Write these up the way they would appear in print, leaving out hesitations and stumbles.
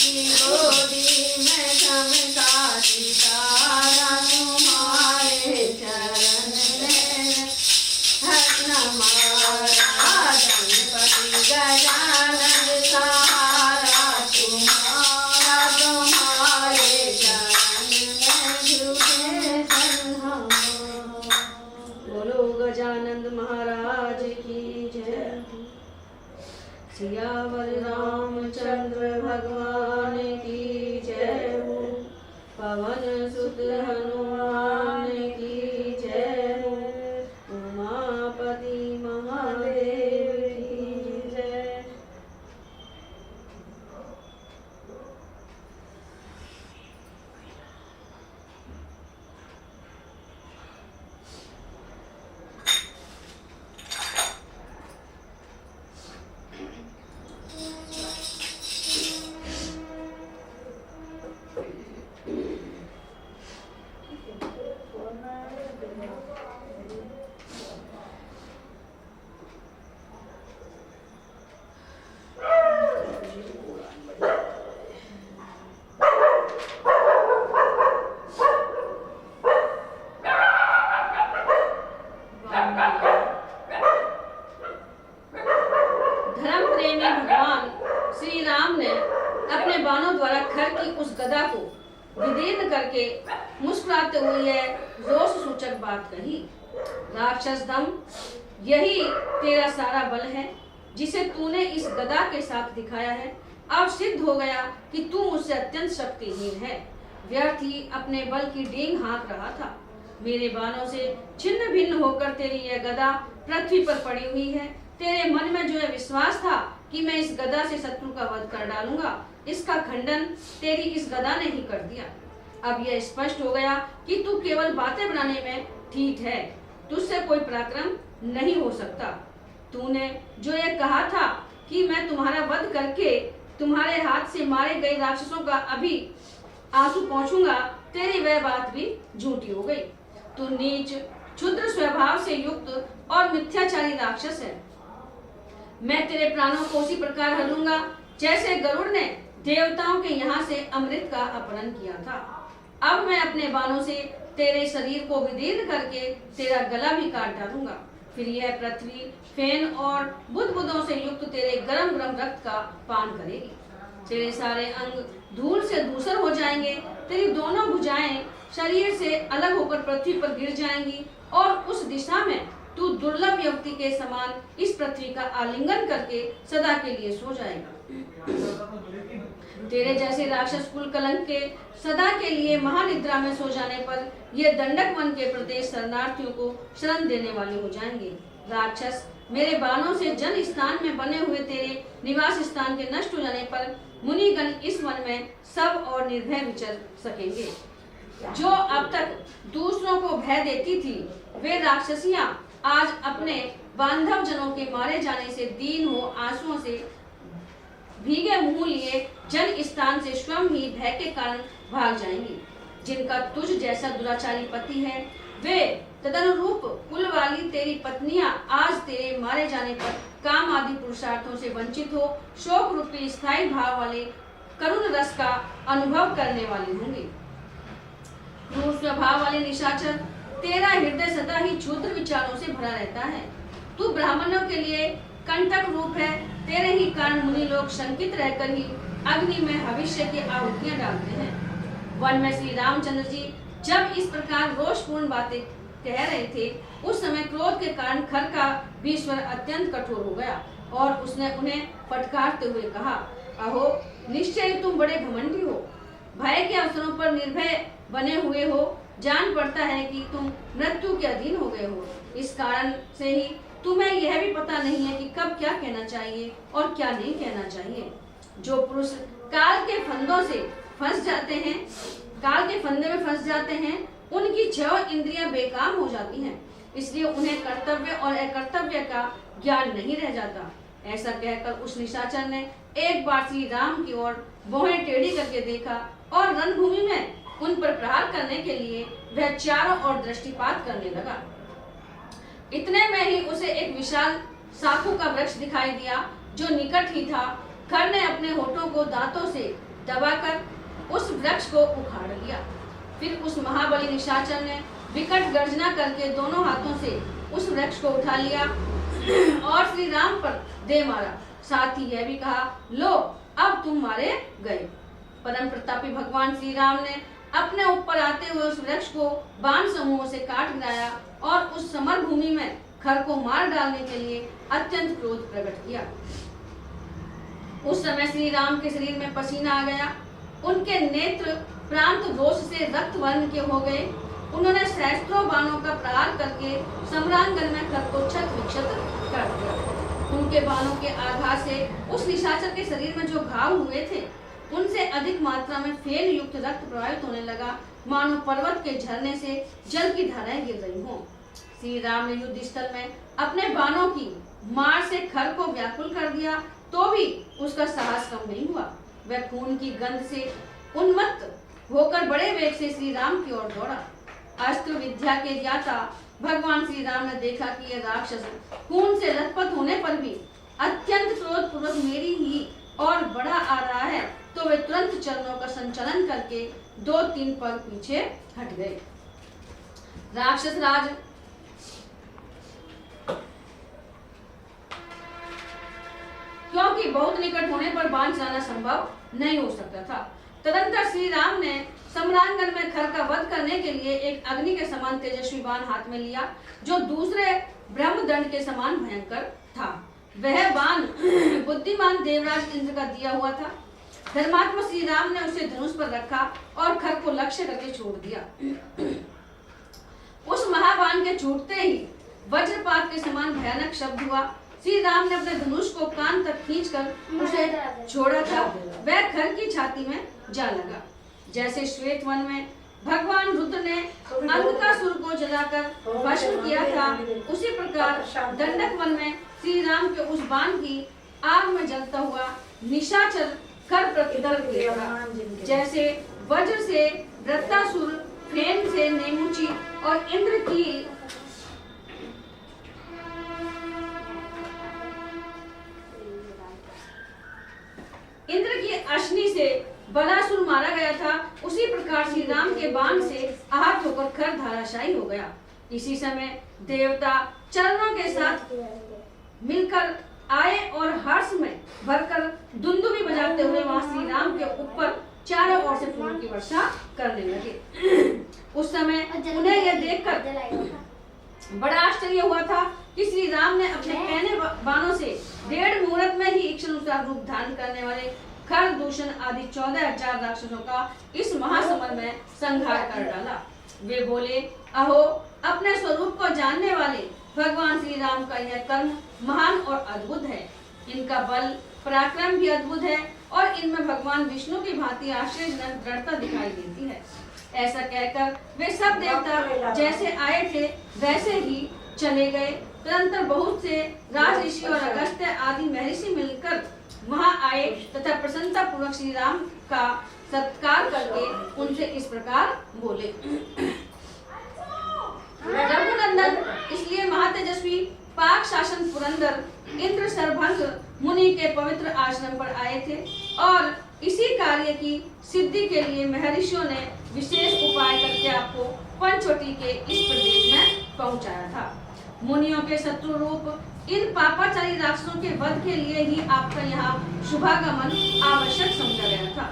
की गोदी में समता सितारा तुम्हारे चरण में हर हमारा गणपति गजानन सहारा तुम्हारा तुम्हारे चरण में झुके शरण हम। बोलो गजानंद महाराज की जय। सियावर रामचंद्र भगवान की जय हो। पवन सुत हनुमान की जय हो। उमापति महादेव की जय। धर्म प्रेमी भगवान श्री राम ने अपने बाणों द्वारा खर की उस गदा को विदीर्ण करके मुस्कुराते हुए यह रोष सूचक बात कही। राक्षस दम, यही तेरा सारा बल है जिसे तूने इस गदा के साथ दिखाया है। अब सिद्ध हो गया कि तू मुझसे अत्यंत शक्तिहीन है। व्यर्थ ही अपने बल की डींग हाँक रहा था। मेरे बाणों से छिन्न भिन्न होकर तेरी यह गदा पृथ्वी पर पड़ी हुई है। तेरे मन में जो यह विश्वास था कि मैं इस गदा से शत्रु का वध कर डालूंगा, इसका खंडन तेरी इस गदा ने ही कर दिया। अब यह स्पष्ट हो गया कि तू केवल बातें बनाने में ठीक है, तुझसे कोई पराक्रम नहीं हो सकता। तूने जो यह कहा था कि मैं तुम्हारा वध करके तुम्हारे हाथ से मारे गए राक्षसों का अभी आंसू पहुंचूंगा, तेरी वह बात भी झूठी हो गई। तू नीच, क्षुद्र स्वभाव से युक्त और मिथ्याचारी राक्षस है। मैं तेरे प्राणों को उसी प्रकार हलूंगा जैसे गरुड़ ने देवताओं के यहाँ से अमृत का अपहरण किया था। अब मैं अपने बाणों से तेरे शरीर को विदीर्ण करके तेरा गला भी काट डालूंगा। फिर यह पृथ्वी फेन और बुदबुदों से युक्त तेरे गरम गरम रक्त का पान करेगी। तेरे सारे अंग धूल से धूसर हो जाएंगे। तेरी दोनों भुजाएं शरीर से अलग होकर पृथ्वी पर गिर जाएंगी और उस दिशा में तू दुर्लभ युवती के समान इस पृथ्वी का आलिंगन करके सदा के लिए सो जाएगा। तेरे जैसे राक्षस कुल कलंक के सदा के लिए महानिद्रा में सो जाने पर ये दंडक वन के प्रदेश शरणार्थियों को शरण देने वाले हो जाएंगे। राक्षस, मेरे बाणों से जन स्थान में बने हुए तेरे निवास स्थान के नष्ट हो जाने पर मुनिगण इस वन में सब और निर्भय विचर सकेंगे। जो अब तक दूसरों को भय देती थी, वे राक्षसियां आज अपने बांधव जनों के मारे जाने से दीन हो आंसुओं से भीगे मुंह लिए जन स्थान से स्वयं ही भय के कारण भाग जाएंगी। जिनका तुझ जैसा दुराचारी पति है, वे तदनुरूप कुल वाली तेरी पत्नियां आज तेरे मारे जाने पर काम आदि पुरुषार्थों से वंचित हो शोक रूपी स्थायी भाव वाले करुण रस का अनुभव करने वाली होंगी। क्रूर स्वभाव वाले निशाचर, तेरा हृदय सदा ही क्षुद्र विचारों से भरा रहता है। तू ब्राह्मणों के लिए कंटक रूप है। तेरे ही कारण मुनि लोग शंकित रहकर ही अग्नि में भविष्य की आहुतियां डालते हैं। वन में श्री रामचंद्र जी जब इस प्रकार रोषपूर्ण बातें कह रहे थे, उस समय क्रोध के कारण खर का भी स्वर अत्यंत कठोर हो गया और उसने उन्हें फटकारते हुए कहा, अहो, निश्चय तुम बड़े घमंडी हो। भय के अवसरों पर निर्भय बने हुए हो। जान पड़ता है कि तुम मृत्यु के अधीन हो गए हो। इस कारण से ही तुम्हें यह भी पता नहीं है कि कब क्या कहना चाहिए और क्या नहीं कहना चाहिए। जो पुरुष काल के फंदों से फंस जाते हैं, काल के फंदे में फंस जाते हैं, उनकी 6 इंद्रियां बेकाम हो जाती हैं। इसलिए उन्हें कर्तव्य और अकर्तव्य का ज्ञान नहीं रह जाता। ऐसा कहकर उस निशाचर ने एक बार श्री राम की ओर भौहें टेढ़ी करके देखा और रणभूमि में उन पर प्रहार करने के लिए वह चारों ओर दृष्टिपात करने लगा। इतने में ही उसे एक विशाल साखू का वृक्ष दिखाई दिया जो निकट ही था। खर ने अपने होठों को दांतों से दबाकर उस वृक्ष को उखाड़ लिया। फिर उस महाबली निशाचर ने विकट गर्जना करके दोनों हाथों से उस वृक्ष को उठा लिया और श्री राम पर दे मारा। साथ ही यह भी कहा, लो अब तुम मारे गए। परम प्रतापी भगवान श्री राम ने अपने ऊपर आते हुए उस वृक्ष को बाण समूहों से काट गिराया और उस समर भूमि में खर को मार डालने के लिए अत्यंत क्रोध प्रकट किया। उस समय श्री राम के शरीर में पसीना आ गया, उनके नेत्र प्रांत रोष से रक्त वर्ण के हो गए। उन्होंने सहस्त्रों बाणों का प्रहार करके सम्रांगण में खर को क्षत विक्षत कर दिया। उनके बाणों के आघात से उस निशाचर के शरीर में जो घाव हुए थे उनसे अधिक मात्रा में फेन युक्त रक्त प्रवाहित होने लगा, मानो पर्वत के झरने से जल की धाराएं गिर रही हों। श्री राम ने युद्ध स्थल में अपने बाणों की मार से खर को व्याकुल कर दिया, तो भी उसका साहस कम नहीं हुआ। वह खून की गंध से उन्मत्त होकर बड़े वेग से श्री राम की ओर दौड़ा। अस्त्र विद्या के ज्ञाता भगवान श्री राम ने देखा कि यह राक्षस खून से लथपथ होने पर भी अत्यंत क्रोध पूर्वक मेरी ही और बड़ा आ रहा है, तो वे तुरंत चरणों का संचालन करके 2-3 पग पीछे हट गए। राक्षस राज क्योंकि बहुत निकट होने पर बाण चलाना संभव नहीं हो सकता था। तदंतर श्री राम ने सम्रांगण में खर का वध करने के लिए एक अग्नि के समान तेजस्वी बाण हाथ में लिया, जो दूसरे ब्रह्मदंड के समान भयंकर था। वह बाण बुद्धिमान देवराज इंद्र का दिया हुआ था। धर्मात्मा श्री राम ने उसे धनुष पर रखा और खर को लक्ष्य करके छोड़ दिया। उस महाबाण के छूटते ही वज्रपात के समान भयानक शब्द हुआ। श्री राम ने अपने धनुष को कान तक खींचकर उसे छोड़ा था, वह खर की छाती में जा लगा। जैसे श्वेत वन में भगवान रुद्र ने अंधकासुर को जलाकर भस्म किया था, उसी प्रकार दंडक वन में श्री राम के उस बाण की आग में जलता हुआ निशाचर खर प्रतिदल जैसे वज्र से वृत्तासुर, फेन से नेमुची और इंद्र की अश्नि से बलासुर मारा गया था, उसी प्रकार श्री राम के बाण से आहत होकर खर धाराशायी हो गया। इसी समय देवता चरणों के साथ मिलकर आए और हर्ष में भरकर दुंदुभी बजाते हुए वहां श्री राम के ऊपर चारों ओर से फूलों की वर्षा करने लगे। उस समय उन्हें यह देखकर बड़ा आश्चर्य हुआ था कि श्री राम ने अपने कहने बाणों से 1.5 मुहूर्त में ही इच्छानुसार रूप धारण करने वाले खर, दूषण आदि 14,000 राक्षसों का इस महासमर में संहार कर डाला। वे बोले, अहो, अपने स्वरूप को जानने वाले भगवान श्री राम का यह कर्म महान और अद्भुत है। इनका बल पराक्रम भी अद्भुत है और इनमें भगवान विष्णु की भांति आश्चर्यजनक दृढ़ता दिखाई देती है। ऐसा कहकर वे सब देवता जैसे आए थे वैसे ही चले गए। तदंतर बहुत से राज ऋषि और अगस्त्य आदि महर्षि मिलकर वहां आए तथा प्रसन्नता पूर्वक श्री राम का सत्कार करके उनसे इस प्रकार बोले, रघुनंदन इसलिए महातेजस्वी पाक शासन पुरंदर इंद्र सरभंग मुनि के पवित्र आश्रम पर आए थे और इसी कार्य की सिद्धि के लिए महर्षियों ने विशेष उपाय करके आपको पंचवटी के इस प्रदेश में पहुंचाया था। मुनियों के शत्रु रूप इन पापाचारी राक्षसों के वध के लिए ही आपका यहाँ शुभागमन आवश्यक समझा गया था।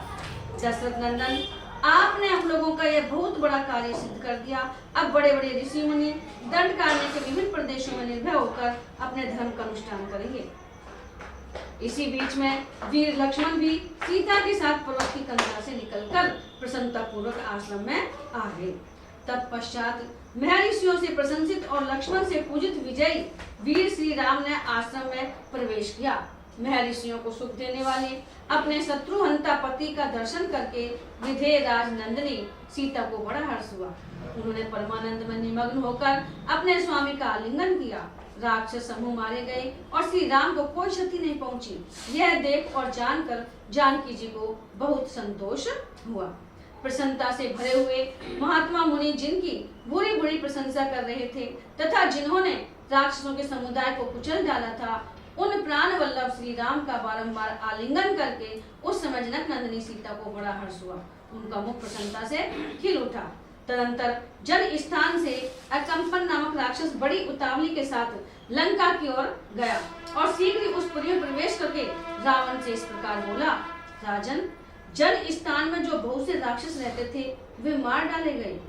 दशरथ नंदन, आपने हम लोगों का यह बहुत बड़ा कार्य सिद्ध कर दिया। अब बड़े बड़े ऋषि मुनि दंडकारण्य के विभिन्न प्रदेशों में निर्भय होकर अपने धर्म का अनुष्ठान करेंगे। इसी बीच में वीर लक्ष्मण भी सीता के साथ पर्वत की कंदरा से निकलकर प्रसन्नता पूर्वक आश्रम में आ गए। तत्पश्चात महर्षियों से प्रशंसित और लक्ष्मण से पूजित विजयी वीर श्री राम ने आश्रम में प्रवेश किया। महर्षियों को सुख देने वाले अपने शत्रुहंता पति का दर्शन करके विधेय राज नंदिनी सीता को बड़ा हर्ष हुआ। उन्होंने परमानंद में निमग्न होकर अपने स्वामी का आलिंगन किया। राक्षस समूह मारे गए और श्री राम को कोई क्षति नहीं पहुंची। यह देख और जानकर जानकी जी को बहुत संतोष हुआ। प्रसन्नता से भरे हुए महात्मा मुनि जिनकी बुरी बुरी प्रशंसा कर रहे थे तथा जिन्होंने राक्षसों के समुदाय को कुचल डाला था, उन प्राण वल्लभ श्री राम का बारंबार आलिंगन करके उस समय जनक नंदिनी सीता को बड़ा हर्ष हुआ। उनका मुख प्रसन्नता से खिल उठा। तदंतर जल स्थान से अकंपन नामक राक्षस बड़ी उतावली के साथ लंका की ओर गया और शीघ्र ही उस पुरी में प्रवेश करके रावण से इस प्रकार बोला, राजन, जल स्थान में जो बहुत से राक्षस रहते थे वे मार डाले गए,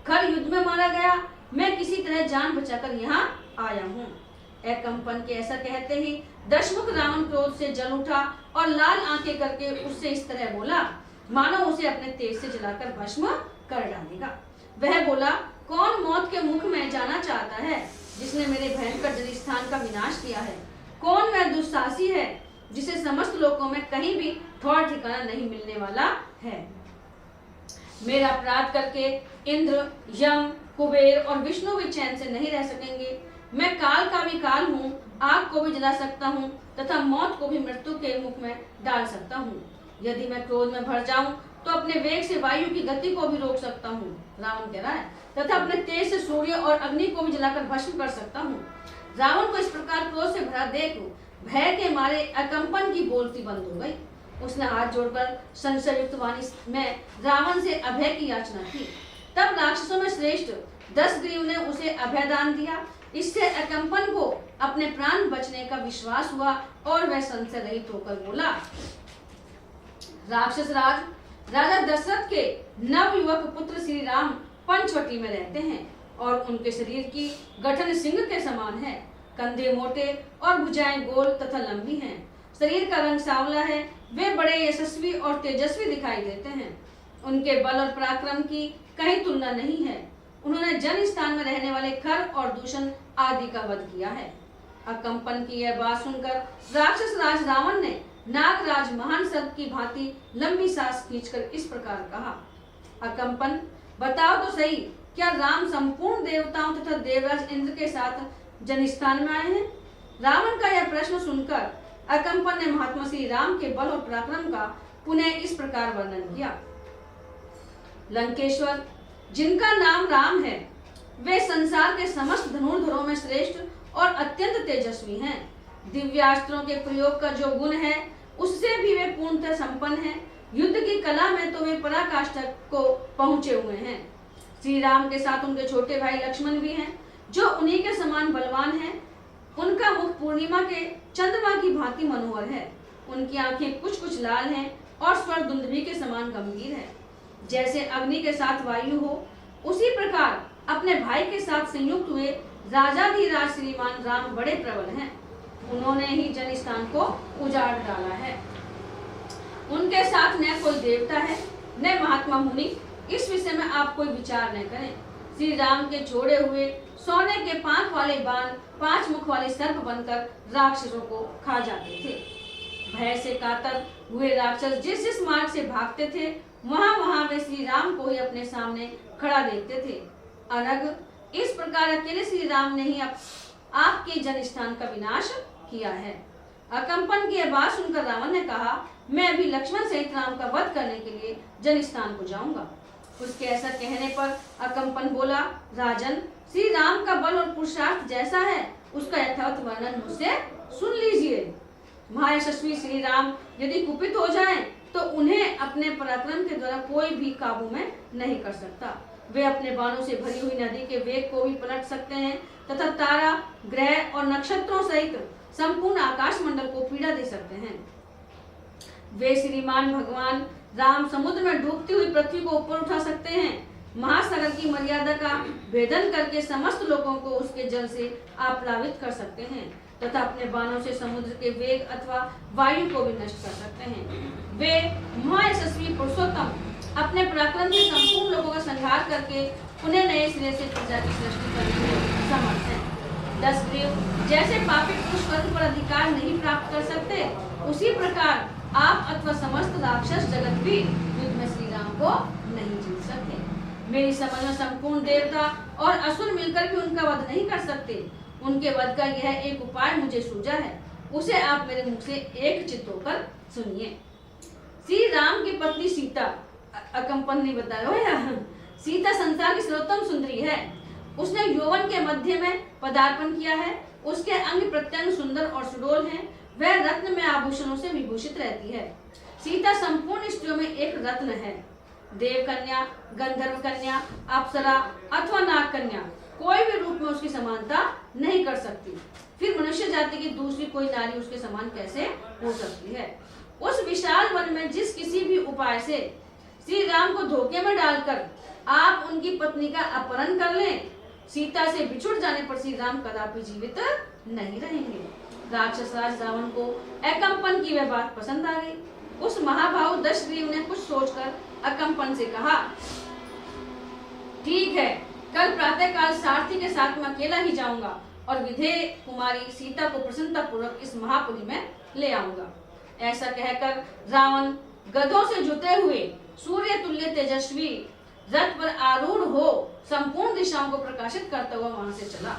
खर युद्ध में मारा गया, मैं किसी तरह जान बचाकर यहाँ आया हूँ। अकंपन के ऐसा कहते ही दशमुख रावण क्रोध से जल उठा और लाल आंखें करके उससे इस तरह बोला मानो उसे अपने तेज से जलाकर भस्म कर डालेगा। वह बोला, कौन मौत के मुख में जाना चाहता है जिसने मेरे भयंकर जल स्थान का विनाश किया है? कौन वह दुस्साहसी है जिसे समस्त लोकों में कहीं भी थोड़ा ठिकाना नहीं मिलने वाला है? मेरा अपराध करके इंद्र, यम, कुबेर और विष्णु भी चैन से नहीं रह सकेंगे। मैं काल का भी काल हूँ, आग को भी जला सकता हूँ तथा मौत को भी मृत्यु के मुख में डाल सकता हूँ। यदि मैं क्रोध में भर जाऊं तो अपने वेग से वायु की गति को भी रोक सकता हूँ, रावण कह रहा है, तथा अपने तेज से सूर्य और अग्नि को भी जलाकर भस्म कर सकता हूँ। रावण को इस प्रकार क्रोध से भरा देख भय के मारे अकंपन की बोलती बंद हो गई। उसने हाथ जोड़कर संशय युक्त वाणी में रावण से अभय की याचना की। तब राक्षसों में श्रेष्ठ दशग्रीव ने उसे अभयदान दिया। इससे अकंपन को अपने प्राण बचने का विश्वास हुआ और वह संशय रहित होकर बोला, राक्षस राज राजा दशरथ के नवयुवक पुत्र श्री राम पंचवटी में रहते हैं और उनके शरीर की गठन सिंह के समान है। कंधे मोटे और भुजाएं गोल तथा लंबी हैं। शरीर का रंग सांवला है। वे बड़े यशस्वी और तेजस्वी दिखाई देते हैं। उनके बल और पराक्रम की कहीं तुलना नहीं है। उन्होंने जन स्थान में रहने वाले खर और दूषण आदि का वध किया है। अकंपन की यह बात सुनकर राक्षस राज रावण ने नागराज महान सर्प की भांति लंबी सांस खींचकर इस प्रकार कहा, अकंपन, बताओ तो सही, क्या राम संपूर्ण देवताओं तथा देवराज इंद्र के साथ जनस्थान में आए हैं? रावण का यह प्रश्न सुनकर अकंपन ने महात्मा श्री राम के बल और पराक्रम का पुनः इस प्रकार वर्णन किया। लंकेश्वर, जिनका नाम राम है, वे संसार के समस्त धनुर्धरों में श्रेष्ठ और अत्यंत तेजस्वी हैं। दिव्यास्त्रों के प्रयोग का जो गुण है उससे भी वे पूर्णतः संपन्न हैं। युद्ध की कला में तो वे पराकाष्ठा को पहुंचे हुए हैं। श्री राम के साथ उनके छोटे भाई लक्ष्मण भी हैं जो उन्हीं के समान बलवान हैं। उनका मुख पूर्णिमा के चंद्रमा की भांति मनोहर है। उनकी आंखें कुछ कुछ लाल हैं और स्वर दुंदुभी के समान गंभीर है। जैसे अग्नि के साथ वायु हो, उसी प्रकार अपने भाई के साथ संयुक्त हुए राजाधिराज श्रीमान राम बड़े प्रबल हैं। उन्होंने ही जनस्थान को उजाड़ डाला है। उनके साथ न कोई देवता है न महात्मा मुनि। इस विषय में आप कोई विचार न करें। श्री राम के छोड़े हुए सोने के 5 वाले बाण 5 मुख वाले सर्प बनकर राक्षसों को खा जाते थे। भय से कातर हुए राक्षस जिस जिस मार्ग से भागते थे वहां वहां वे श्री राम को ही अपने सामने खड़ा देखते थे। अनग, इस प्रकार अकेले श्री राम ने ही आपके जनस्थान का विनाश किया है। अकंपन की यह बात सुनकर रावण ने कहा, मैं अभी लक्ष्मण सहित राम का वध करने के लिए जनस्थान को जाऊंगा। उसके ऐसा कहने पर अकंपन बोला, राजन, श्री राम का बल और पुरुषार्थ जैसा है उसका यथार्थ वर्णन मुझसे सुन लीजिए। महायशस्वी श्री राम यदि कुपित हो जाएं, तो उन्हें अपने पराक्रम के द्वारा कोई भी काबू में नहीं कर सकता। वे अपने बाणों से भरी हुई नदी के वेग को भी पलट सकते हैं तथा तारा, ग्रह और नक्षत्रों सहित संपूर्ण आकाश मंडल को पीड़ा दे सकते हैं। वे श्रीमान भगवान राम समुद्र में डूबती हुई पृथ्वी को ऊपर उठा सकते हैं। महासागर की मर्यादा का भेदन करके समस्त लोगों को उसके जल से आप्लावित कर सकते हैं तथा अपने बाणों से समुद्र के वेग अथवा वायु को भी नष्ट कर सकते हैं। वे महायशस्वी पुरुषोत्तम अपने पराक्रम से संपूर्ण लोगों का संहार करके उन्हें नए सिरे से प्रजा की सृष्टि करने में समर्थ हैं। दशग्रीव जैसे पापी पुरुष स्वर्ग पर अधिकार नहीं प्राप्त कर सकते, उसी प्रकार आप अथवा समस्त राक्षस जगत भी युद्ध में श्री राम को नहीं जीत सकते। मेरी समझ में संपूर्ण देवता और असुर मिलकर भी उनका वध नहीं कर सकते। उनके वध का यह एक उपाय मुझे सूझा है, उसे आप मेरे मुख से एक चित्त होकर सुनिए। श्री राम की पत्नी सीता, अकंपन ने बताया, सीता संसार की सर्वोत्तम सुंदरी है। उसने यौवन के मध्य में पदार्पण किया है उसके अंग प्रत्यंग सुंदर और सुडोल हैं। वह रत्न में आभूषणों से विभूषित रहती है। सीता संपूर्ण स्त्रियों में एक रत्न है। देव कन्या, गंधर्व कन्या, अप्सरा अथवा नाग कन्या कोई भी रूप में उसकी समानता नहीं कर सकती। फिर मनुष्य जाति की दूसरी कोई नारी उसके समान कैसे हो सकती है। उस विशाल वन में जिस किसी भी उपाय से श्री राम को धोखे में डालकर आप उनकी पत्नी का अपहरण कर लें, सीता से बिछुड़ जाने पर श्री राम कदापि जीवित नहीं रहेंगे। राक्षस राज रावण को अकम्पन की वह बात पसंद आ गई। उस महाभाव दशग्रीव ने कुछ सोचकर अकम्पन से कहा, ठीक है, कल प्रातःकाल सारथी के साथ मैं अकेला ही जाऊंगा और विधेय कुमारी सीता को प्रसन्नता पूर्वक इस महापुरी में ले आऊंगा। ऐसा कहकर रावण गधों से जुते हुए सूर्य तुल्य तेजस्वी रथ पर आरूढ़ हो संपूर्ण दिशाओं को प्रकाशित करता हुआ वहां से चला।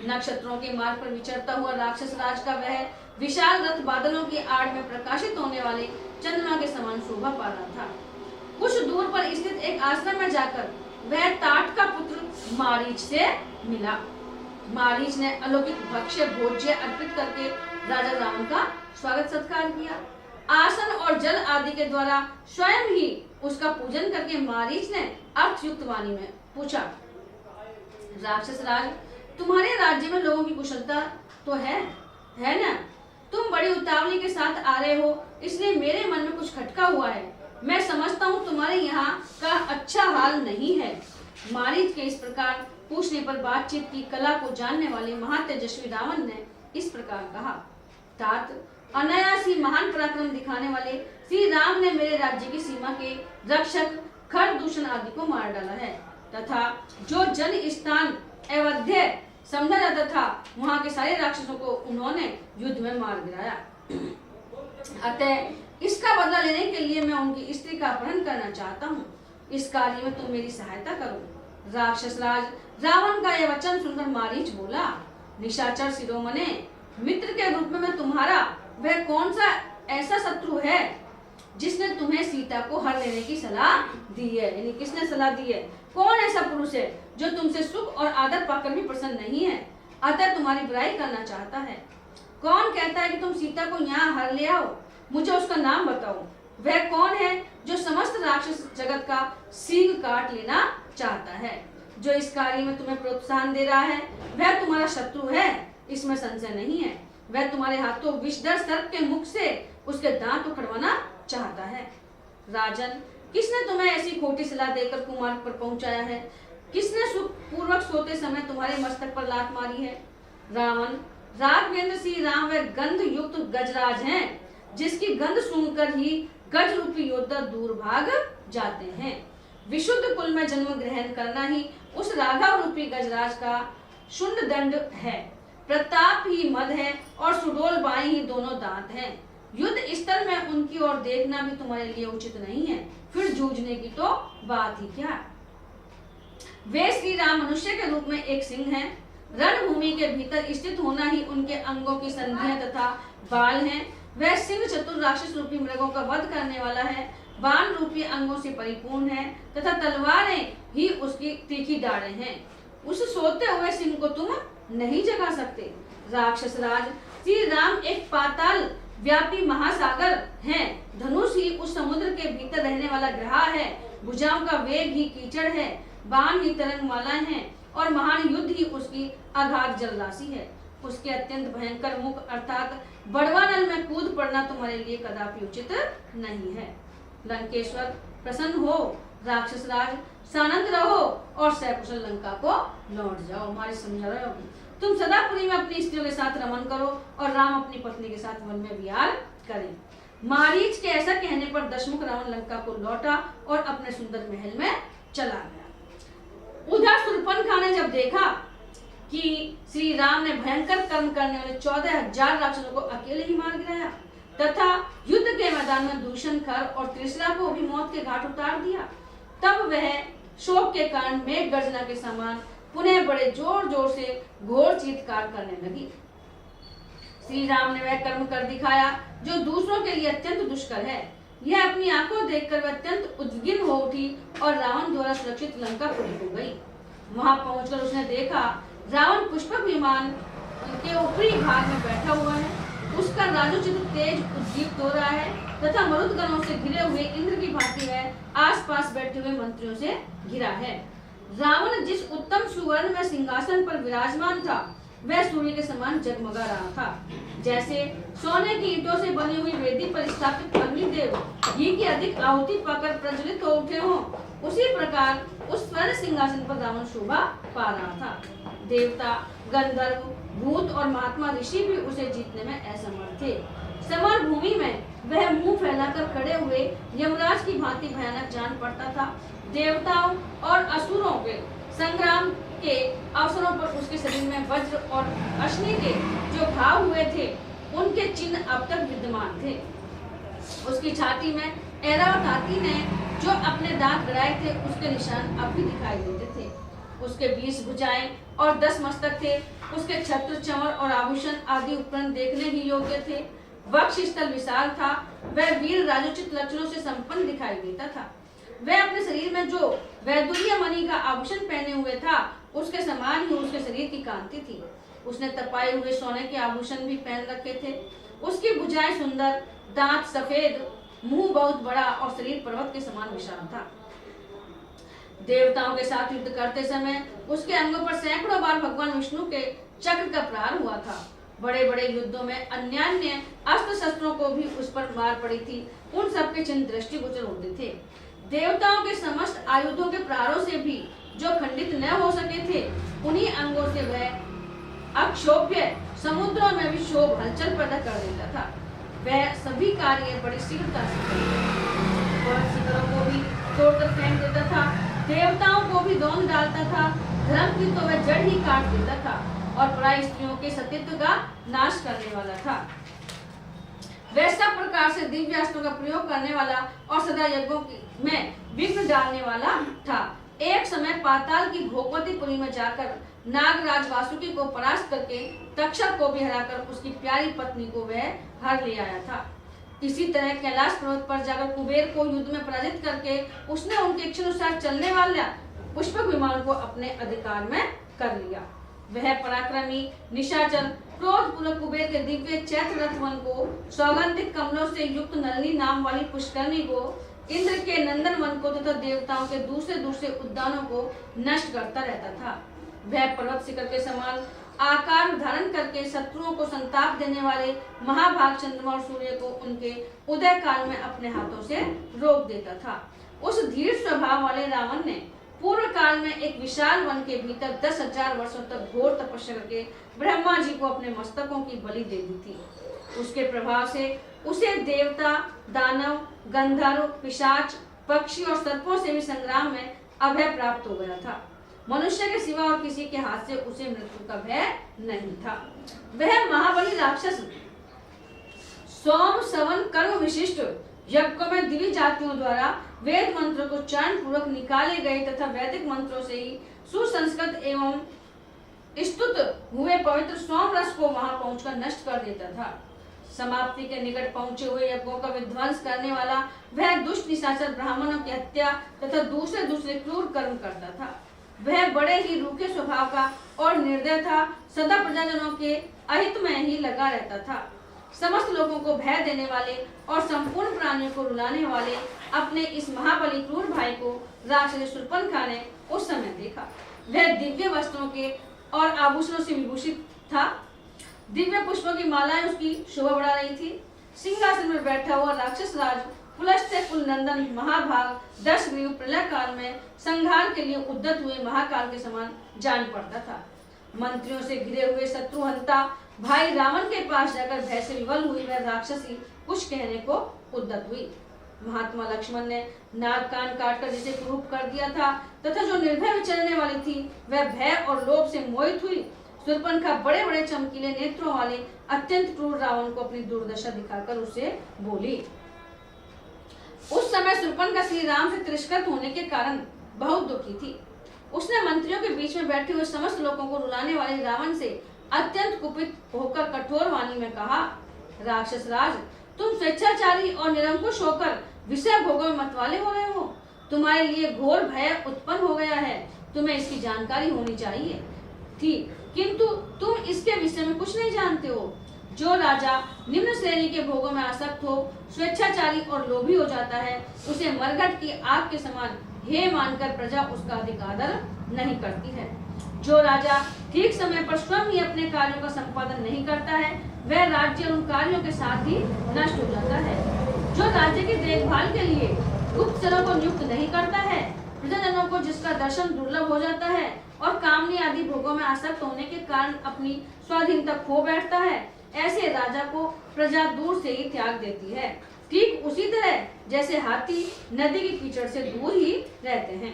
नक्षत्रों के मार्ग पर विचरता हुआ राक्षस राज का वह विशाल रथ बादलों की आड़ में प्रकाशित होने वाले चंद्रमा के समान शोभा पा रहा था। कुछ दूर पर स्थित एक आश्रम में जाकर वह तात का पुत्र मारीच से मिला। मारीच ने अलौकिक भक्ष्य भोज्य अर्पित करके राजा रावण का स्वागत सत्कार किया। आसन और जल आदि के द्वारा स्वयं ही उसका पूजन करके मारीच ने अर्थयुक्त वाणी में पूछा, राक्षस राज, तुम्हारे राज्य में लोगों की कुशलता तो है ना? तुम बड़ी उतावली के साथ आ रहे हो, इसलिए मेरे मन में कुछ खटका हुआ है। मैं समझता हूँ तुम्हारे यहाँ का अच्छा हाल नहीं है। मारीच के इस प्रकार पूछने पर बातचीत की कला को जानने वाले महातेजस्वी रावण ने इस प्रकार कहा, तात, अनायासी महान पराक्रम दिखाने वाले श्री राम ने मेरे राज्य की सीमा के रक्षक खरदूषण आदि को मार डाला है तथा जो जन स्थान अवध्य समझा जाता था वहां के सारे राक्षसों को उन्होंने युद्ध में मार गिराया। अतः इसका बदला लेने के लिए मैं उनकी स्त्री का अपहरण करना चाहता हूँ। इस कार्य में तुम मेरी सहायता करो। राक्षस राज रावण का यह वचन सुनकर मारीच बोला, निशाचर शिरोमणे, मित्र के रूप में मैं तुम्हारा वह कौन सा ऐसा शत्रु है जिसने तुम्हें सीता को हर लेने की सलाह दी है? यानी किसने सलाह दी है? कौन ऐसा पुरुष है जो तुमसे सुख और आदर पाकर भी प्रसन्न नहीं है, अतः तुम्हारी बुराई करना चाहता है? कौन कहता है कि तुम सीता को यहाँ हर ले आओ? मुझे उसका नाम बताओ। वह कौन है जो समस्त राक्षस जगत का सींग काट लेना चाहता है? जो इस कार्य में तुम्हें प्रोत्साहन दे रहा है वह तुम्हारा शत्रु है, इसमें संशय नहीं है। वह तुम्हारे हाथों विषधर सर्प के मुख से उसके दांत उखड़वाना चाहता है। राजन, किसने तुम्हें ऐसी खोटी सलाह देकर कुमार्ग पर पहुंचाया है? किसने सुख पूर्वक सोते समय तुम्हारे मस्तक पर लात मारी है? रावण, राघवेंद्र श्री राम वह गंध युक्त गजराज हैं जिसकी गंध सूंघकर ही गज रूपी योद्धा दूर भाग जाते हैं। विशुद्ध कुल में जन्म ग्रहण करना ही उस राघव रूपी गजराज का शुंड दंड है। प्रताप ही मद है और सुडोल बाई ही दोनों दांत हैं। युद्ध स्थल में उनकी ओर देखना भी तुम्हारे लिए उचित नहीं है, फिर जूझने की तो बात ही क्या। वे श्री राम मनुष्य के रूप में एक सिंह हैं। रणभूमि के भीतर स्थित होना ही उनके अंगों की संधियां तथा बाल हैं। वह सिंह चतुर राक्षस रूपी मृगों का वध करने वाला है, बाण रूपी अंगों से परिपूर्ण है तथा तलवारें ही उसकी तीखी डाढ़ें हैं। उस सोते हुए सिंह को तुम नहीं जगा सकते। राक्षस राज, श्री राम एक पाताल व्यापी महासागर हैं। धनुष ही उस समुद्र के भीतर रहने वाला ग्रह है। भुजाओं का वेग ही कीचड़ है, बाण ही तरंगमालाएं हैं और महान युद्ध ही उसकी अगाध जलराशि है। उसके अत्यंत भयंकर मुख अर्थात बड़वा नल में कूद पड़ना तुम्हारे लिए कदापि उचित नहीं है। लंकेश्वर, प्रसन्न हो। राक्षस राज, सानंद रहो और सकुशल लंका को लौट जाओ। हमारी समझा रहे हो? तुम सदापुरी में अपनी स्त्रियों के साथ रमन करो और राम अपनी पत्नी के साथ वन में विहार करें। मारीच के ऐसा कहने पर दशमुख रावण लंका को लौटा और अपने सुंदर महल में चला गया। उधर शूर्पणखा ने जब देखा कि श्री राम ने भयंकर कर्म करने वाले 14,000 राक्षसों को अकेले ही मार गिराया तथा युद्ध के मैदान में दूषण खर और त्रिशरा को भी मौत के घाट उतार दिया, तब वह शोक के कारण मेघ गर्जना के समान पुनः बड़े जोर जोर से घोर चीत्कार करने लगी। श्री राम ने वह कर्म कर दिखाया जो दूसरों के लिए अत्यंत दुष्कर है। यह अपनी आंखों देखकर वह अत्यंत उद्विग्न हो उठी और रावण द्वारा सुरक्षित लंका पुरी हो गई। वहां पहुंचकर उसने देखा रावण पुष्पक विमान उनके ऊपरी भाग में बैठा हुआ है। उसका राजोचित तेज उद्दीप्त हो रहा है तथा मरुदगणों से घिरे हुए इंद्र की भांति वह आसपास बैठे हुए मंत्रियों से घिरा है। रावण जिस उत्तम सुवर्ण में सिंहासन पर विराजमान था वह सूर्य के समान जगमगा रहा था। जैसे सोने की ईंटों से बनी हुई वेदी पर स्थापित अग्निदेव घी की अधिक आहुति पाकर प्रज्वलित हो उठे हों, उसी प्रकार उस स्वर्ण सिंहासन पर रावण शोभा पा रहा था। देवता, गंधर्व, भूत और महात्मा ऋषि भी उसे जीतने में असमर्थ थे। समर भूमि में वह मुंह फैलाकर खड़े हुए यमराज की भांति भयानक जान पड़ता था। देवताओं और असुरों के संग्राम के अवसरों पर उसके शरीर में वज्र और अश्नि के जो घाव हुए थे उनके चिन्ह अब तक विद्यमान थे। उसकी छाती में ऐरावत हाथी ने जो अपने दांत गड़ाए थे उसके निशान अब भी दिखाई देते थे। उसके 20 भुजाएं और 10 मस्तक थे। उसके छत्र, चंवर और आभूषण आदि उपकरण देखने ही योग्य थे। वक्ष स्थल विशाल था। वह वीर राजोचित लक्षणों से संपन्न दिखाई देता था। वह अपने शरीर में जो वैदुर्य मणि का आभूषण पहने हुए था उसके समान ही उसके शरीर की कांति थी। उसने तपाए हुए सोने के आभूषण भी पहन रखे थे। उसकी भुजाएं सुंदर, दांत सफेद, मुंह बहुत बड़ा और शरीर पर्वत के समान विशाल था। देवताओं के साथ युद्ध करते समय उसके अंगों पर सैकड़ों बार भगवान विष्णु के चक्र का प्रहार हुआ था। बड़े बड़े युद्धों में अन्यान्य अस्त्र शस्त्रों को भी उस पर मार पड़ी थी। उन सबके चिन्ह दृष्टिगोचर होते थे। देवताओं के समस्त आयुधों के प्रहारों से भी जो खंडित न हो सके थे, उन्हीं अंगों से वह अक्षोभ्य समुद्रों में भी शोभ हलचल पैदा कर देता था। वह सभी कार्य बड़ी शीघ्रता से करता और शिखरों को भी तोड़कर फेंक देता था। देवताओं को भी दौड़ डालता था। धर्म की तो वह जड़ ही काट देता था और पराई स्त्रियों के सतीत्व का नाश करने वाला था। वह सब प्रकार से दिव्य अस्त्रों का प्रयोग करने वाला और सदा यज्ञों में विघ्न डालने वाला था। एक समय पाताल की भोगवतीपुरी में जाकर नागराज वासुकी को परास्त करके तक्षक को भी हराकर उसकी प्यारी पत्नी को वह हर ले आया था। इसी तरह कैलाश पर्वत पर जाकर कुबेर को युद्ध में पराजित करके उसने उनके इच्छानुसार चलने वाला पुष्पक विमान को अपने अधिकार में कर लिया। वह पराक्रमी निशाचर क्रोधपूर्वक कुबेर के दिव्य चैत्र रथ वन को, सौगंधिक कमलों से युक्त नलिनी नाम वाली पुष्करणी को, इंद्र के नंदन वन को तथा देवताओं के दूसरे दूसरे उद्यानों को नष्ट करता रहता था। वह पर्वत शिखर के समान आकार धारण करके शत्रुओं को संताप देने वाले महाभाग चंद्रमा और सूर्य को उनके उदय काल में अपने हाथों से रोक देता था। उस धीर स्वभाव वाले रावण ने पूर्व काल में एक विशाल वन के भीतर 10,000 वर्षों तक घोर तपस्या करके ब्रह्मा जी को अपने मस्तकों की बलि दे दी थी। उसके प्रभाव से उसे देवता, दानव, गंधर्व, पिशाच, पक्षी और सर्पों से भी संग्राम में अभय प्राप्त हो गया था। मनुष्य के सिवा और किसी के हाथ से उसे मृत्यु का भय नहीं था। वह महाबली राक्षस सोम, सवन, कर्म विशिष्ट यज्ञों में दिव्य जातियों द्वारा वेद मंत्रों को चरण पूर्वक निकाले गए तथा वैदिक मंत्रों से ही सुसंस्कृत एवं स्तुत हुए पवित्र सोम रस को वहां पहुंचकर नष्ट कर देता था। समाप्ति के निकट पहुंचे हुए यज्ञों का विध्वंस करने वाला वह दुष्ट निशाचर ब्राह्मणों की हत्या तथा दूसरे दूसरे क्रूर कर्म करता था। वह बड़े ही रूखे स्वभाव का और निर्दय था। सदा प्रजाजनों के अहित में ही लगा रहता था। समस्त लोगों को भय देने वाले और संपूर्ण प्राणियों को रुलाने वाले अपने इस महाबली क्रूर भाई को राक्षस शूर्पणखा ने उस समय देखा। वह दिव्य वस्त्रों के और आभूषणों से विभूषित था। दिव्य पुष्पों की मालाएं उसकी शोभा बढ़ा रही थी। सिंहासन में बैठा हुआ राक्षस राज पुलस्त्य कुलनंदन महाभाग 10 ग्रीव प्रलय काल में संहार के लिए उद्यत हुए महाकाल के समान जान पड़ता था। मंत्रियों से घिरे हुए शत्रुहंता भाई रावण के पास जाकर भय से विवल हुई वह राक्षसी कुछ कहने को उद्यत हुई। महात्मा लक्ष्मण ने नाग कान काटकर जिसे कुरूप कर दिया था तथा जो निर्भय विचरने वाली थी वह भय और लोभ से मोहित हुई। शूर्पणखा बड़े बड़े चमकीले नेत्रों वाले अत्यंत क्रूर रावण को अपनी दुर्दशा दिखाकर उसे बोली। उस समय शूर्पणखा श्री राम से तिरस्कृत होने के कारण बहुत दुखी थी। उसने मंत्रियों के बीच में बैठे हुए समस्त लोगों को रुलाने वाले रावण से अत्यंत कुपित होकर कठोर वाणी में कहा, राक्षस राज, तुम स्वेच्छाचारी और निरंकुश होकर विषय भोगों में मतवाले हो रहे हो। तुम्हारे लिए घोर भय उत्पन्न हो गया है। तुम्हें इसकी जानकारी होनी चाहिए थी किंतु तुम इसके विषय में कुछ नहीं जानते हो। जो राजा निम्न श्रेणी के भोगों में आसक्त हो, स्वेच्छाचारी और लोभी हो जाता है, उसे मरघट की आग के समान हे मानकर प्रजा उसका अधिक आदर नहीं करती है। जो राजा ठीक समय पर स्वयं ही अपने कार्यों का संपादन नहीं करता है, वह राज्य उन कार्यों के साथ ही नष्ट हो जाता है। जो राज्य की देखभाल के लिए गुप्तचरों को नियुक्त नहीं करता है, प्रजाजनों को जिसका दर्शन दुर्लभ हो जाता है और कामनी आदि भोगों में आसक्त होने के कारण अपनी स्वाधीनता खो बैठता है, ऐसे राजा को प्रजा दूर से ही त्याग देती है। ठीक उसी तरह जैसे हाथी नदी की कीचड़ से दूर ही रहते हैं।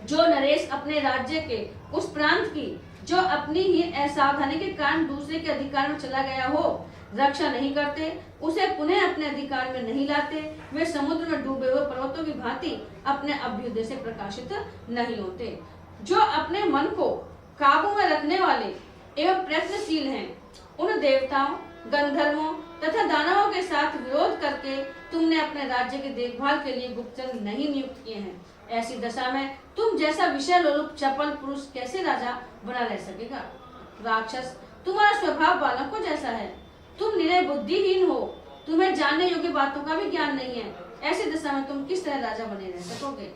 जो नरेश अपने राज्य के उस प्रांत की जो अपनी ही असावधानी के कारण दूसरे के अधिकार में चला गया हो, रक्षा नहीं करते, उसे पुनः अपने अधिकार में नहीं लाते, वे समुद्र में डूबे हुए पर्वतों की भांति अपने अभ्युदय से प्रकाशित नहीं होते। जो अपने मन को काबू में रखने वाले एवं प्रयत्नशील हैं, उन देवताओं, गंधर्वों तथा दानवों के साथ विरोध करके तुमने अपने राज्य की देखभाल के लिए गुप्तचर नहीं नियुक्त किए हैं। ऐसी दशा में तुम जैसा विषय लोलुप चपल पुरुष कैसे राजा बना रह सकेगा? राक्षस, तुम्हारा स्वभाव बालकों जैसा है। तुम निरय बुद्धिहीन हो, तुम्हें जानने योग्य बातों का भी ज्ञान नहीं है। ऐसी दशा में तुम किस तरह राजा बने रह सकोगे?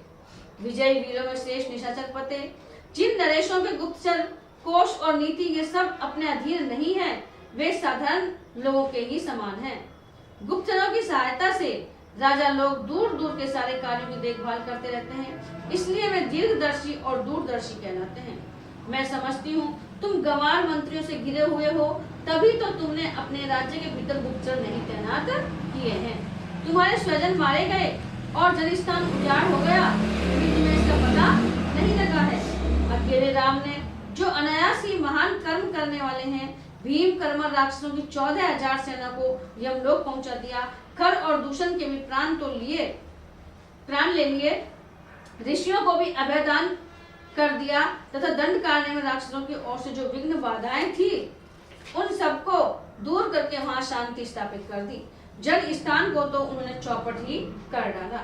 विजयी वीरों में श्रेष्ठ निशाचर पते, जिन नरेशों के गुप्तचर कोष और नीति ये सब अपने अधीन नहीं है, वे साधारण लोगों के ही समान हैं। गुप्तचरों की सहायता से राजा लोग दूर दूर के सारे कार्यों की देखभाल करते रहते हैं, इसलिए वे दीर्घदर्शी और दूरदर्शी कहलाते हैं। मैं समझती हूँ तुम गंवार मंत्रियों से घिरे हुए हो, तभी तो तुमने अपने राज्य के भीतर गुप्तचर नहीं तैनात किए हैं। तुम्हारे स्वजन मारे गए और जनस्थान उजाड़ हो गया, तुम्हें इसका पता नहीं लगा है। अकेले राम ने जो अनायास ही महान कर्म करने वाले हैं, भीम कर्मर राक्षसों की 14,000 सेना को यमलोक पहुंचा दिया, खर और दूषण के भी प्राण ले लिए, ऋषियों को भी अभयदान कर दिया तथा दंड काटने में राक्षसों की ओर से जो विघ्न बाधाएं थी, उन सबको दूर करके वहां शांति स्थापित कर दी। जल स्थान को तो उन्होंने चौपट ही कर डाला।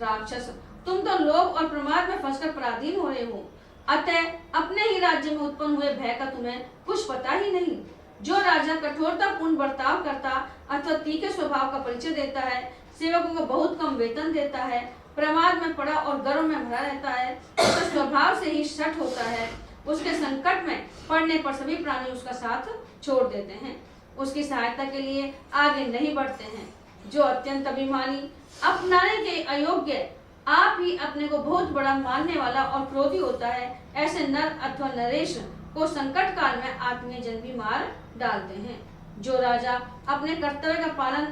राक्षस, तुम तो लोभ और प्रमाद में फंसकर पराधीन हो रहे हो, अतः अपने ही राज्य में उत्पन्न हुए भय का तुम्हें कुछ पता ही नहीं। जो राजा कठोरतापूर्ण बर्ताव करता अथवा तीखे स्वभाव का परिचय देता है, सेवकों को बहुत कम वेतन देता है, प्रमाद में पड़ा और गर्व में भरा रहता है, तो स्वभाव से ही शठ होता है, उसके संकट में पड़ने पर सभी प्राणी उसका साथ छोड़ देते हैं, उसकी सहायता के लिए आगे नहीं बढ़ते हैं। जो अत्यंत अभिमानी, अपनाने के अयोग्य, आप ही अपने को बहुत बड़ा मानने वाला और क्रोधी होता है, ऐसे नर अथवा नरेश को संकट काल में आत्मीय जन भी मार डालते हैं। जो राजा अपने कर्तव्य का पालन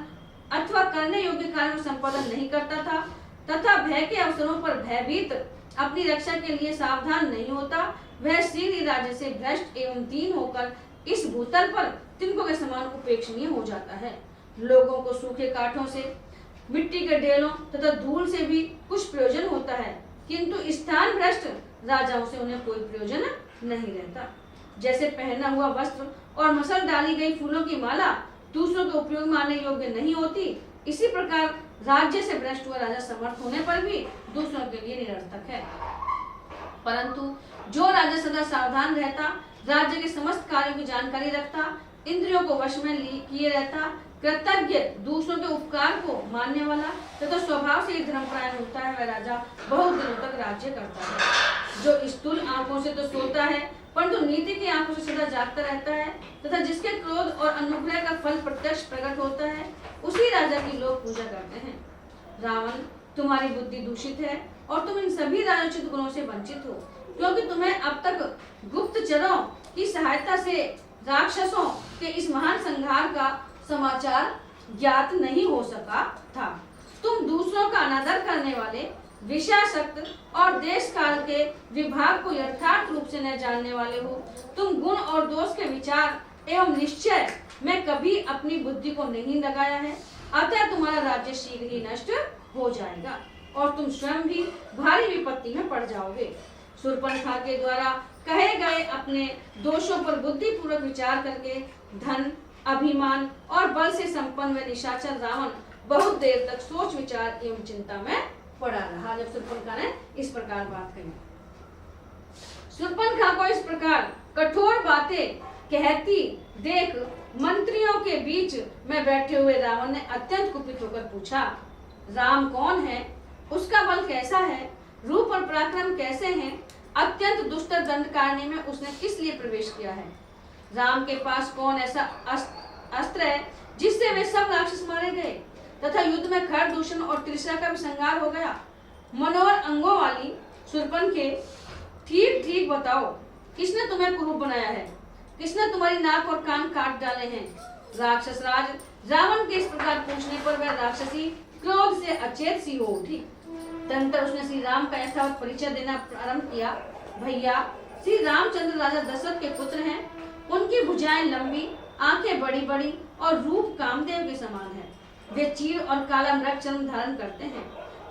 अथवा करने योग्य कार्य में संपादन नहीं करता था तथा भय के अवसरों पर भयभीत अपनी रक्षा के लिए सावधान नहीं होता, वह सीधी राज्य से भ्रष्ट एवं दीन होकर इस भूतल पर तिनकों के समान उपेक्षणीय हो जाता है। लोगों को सूखे काठों से, मिट्टी के ढेलों तथा धूल से भी कुछ प्रयोजन होता है, किंतु स्थान भ्रष्ट राजाओं से उन्हें कोई प्रयोजन नहीं रहता। जैसे पहना हुआ वस्त्र और मसल डाली गई फूलों की माला दूसरों के उपयोग में आने योग्य नहीं होती, इसी प्रकार राज्य से भ्रष्ट हुआ राजा समर्थ होने पर भी दूसरों के लिए निरर्थक है। परंतु जो राजा सदा सावधान रहता, राज्य के समस्त कार्यों की जानकारी रखता, इंद्रियों को वश में किए रहता, कृतज्ञ, दूसरों के उपकार को मानने वाला तथा तो स्वभाव से ही धर्मपरायण होता है, वह राजा बहुत दिनों तक राज्य करता है। जो स्थूल आंखों से तो सोता है, परंतु नीति की आंखों से सदा जागता रहता है तथा जिसके क्रोध और अनुग्रह का फल प्रत्यक्ष प्रकट होता है, उसी राजा की लोग पूजा करते हैं। रावण, तुम्हारी बुद्धि दूषित है और तुम इन सभी राजोचित गुणों से वंचित हो, क्योंकि तुम्हें अब तक गुप्तचरों की सहायता से राक्षसों के इस महान संहार का समाचार ज्ञात नहीं हो सका था। तुम दूसरों का अनादर करने वाले, विषयासक्त और देश काल के विभाग को यथार्थ रूप से न जानने वाले हो। तुम गुण और दोष के विचार एवं निश्चय में कभी अपनी बुद्धि को नहीं लगाया है, अतः तुम्हारा राज्य शीघ्र ही नष्ट हो जाएगा और तुम स्वयं भी भारी विपत्ति में पड़ जाओगे। शूर्पणखा के द्वारा कहे गए अपने दोषों पर बुद्धि पूर्वक विचार करके धन, अभिमान और बल से संपन्न हुए निशाचर रावण बहुत देर तक सोच विचार एवं चिंता में पड़ा रहा। जब शूर्पणखा ने इस प्रकार बात कही, शूर्पणखा को इस प्रकार कठोर बातें कहती देख मंत्रियों के बीच में बैठे हुए रावण ने अत्यंत कुपित होकर पूछा, राम कौन है, उसका बल कैसा है, रूप और पराक्रम कैसे हैं, अत्यंत दुष्ट दंडकारण्य में उसने किस लिए प्रवेश किया है, राम के पास कौन ऐसा अस्त्र है जिससे वे सब राक्षस मारे गए तथा युद्ध में खर दूषण और तिरस्कार का भी संहार हो गया। मनोहर अंगों वाली शूर्पणखे, ठीक ठीक बताओ, किसने तुम्हें कुरूप बनाया है, किसने तुम्हारी नाक और कान काट डाले हैं। राक्षस राज रावण के इस प्रकार पूछने पर वह राक्षसी क्रोध से अचेत सी हो उठी। तदनंतर उसने श्री राम का यथावत परिचय देना प्रारंभ किया। भैया, श्री रामचंद्र राजा दशरथ के पुत्र हैं। उनकी भुजाएं लंबी, आंखें बड़ी बड़ी और रूप कामदेव के समान है। वे चीर और काला मृग चर्म धारण करते हैं।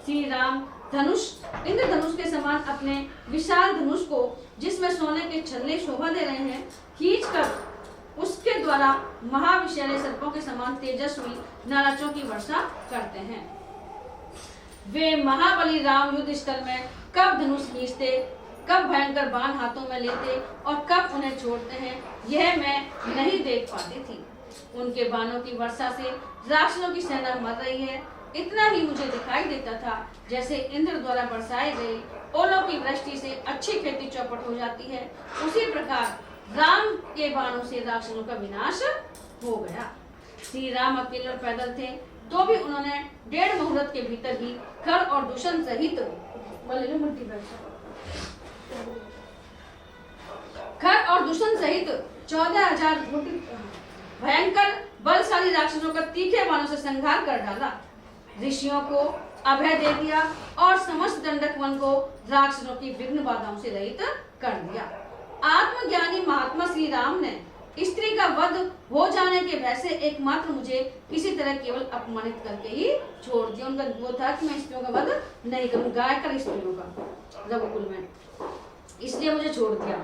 श्री राम धनुष इंद्रधनुष के समान अपने विशाल धनुष को, जिसमें सोने के छल्ले शोभा दे रहे हैं, खींचकर उसके द्वारा महाविषैले सर्पों के समान तेजस्वी नाराजों की वर्षा करते हैं। वे महाबली राम युद्ध स्थल में कब धनुष खींचते, कब भयंकर बाण हाथों में लेते और कब उन्हें छोड़ते हैं, यह मैं नहीं देख पाती थी। उनके बाणों की वर्षा से राक्षसों की सेना मर रही है। इतना ही मुझे दिखाई देता था जैसे इंद्र द्वारा बरसाए गए ओलों की वृष्टि से अच्छी खेती चौपट हो जाती है, उसी प्रकार राम के बाणों से राक्षसों का विनाश हो गया। श्री राम अकेले और पैदल थे, तो भी उन्होंने 1.5 मुहूर्त के भीतर ही खर और दूषण सहित खर और दूषण सहित 14,000 भयंकर बलशाली राक्षसों का तीखे बाणों से संहार कर डाला। ऋषियों को अभय दे दिया और समस्त दंडक वन को राक्षसों की विघ्न बाधाओं से रहित कर दिया। आत्मज्ञानी महात्मा श्री राम ने स्त्री का वध हो जाने के भय से एकमात्र मुझे किसी तरह केवल अपमानित करके ही छोड़ दिया। उनका वो था कि मैं स्त्रियों का वध नहीं करूँ, गाय कर स्त्रियों का रघुकुल में, इसलिए मुझे छोड़ दिया।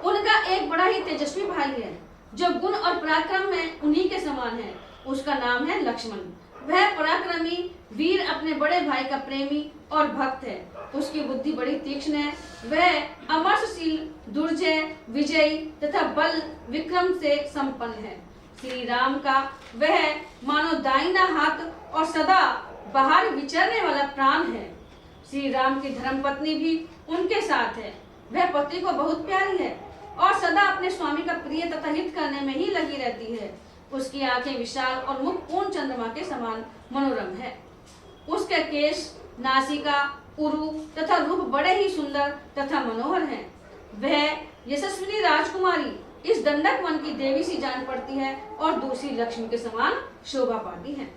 उनका एक बड़ा ही तेजस्वी भाई है जो गुण और पराक्रम में उन्हीं के समान है। उसका नाम है लक्ष्मण। वह पराक्रमी वीर, अपने बड़े भाई का प्रेमी और भक्त है। उसकी बुद्धि बड़ी तीक्ष्ण है। वह अमरशील, दुर्जय, विजयी तथा बल विक्रम से संपन्न है। श्री राम का वह मानो दाहिना हाथ और सदा बाहर विचरने वाला प्राण है। श्री राम की धर्मपत्नी भी उनके साथ है। वह पति को बहुत प्यारी है और सदा अपने स्वामी का प्रिय तथा हित करने में ही लगी रहती है। उसकी आंखें विशाल और मुख पूर्ण चंद्रमा के समान मनोरम है। उसके केश, नासिका, उरु तथा रूप बड़े ही सुंदर तथा मनोहर हैं। वह यशस्विनी राजकुमारी इस दंडक वन की देवी सी जान पड़ती है और दूसरी लक्ष्मी के समान शोभा पाती है।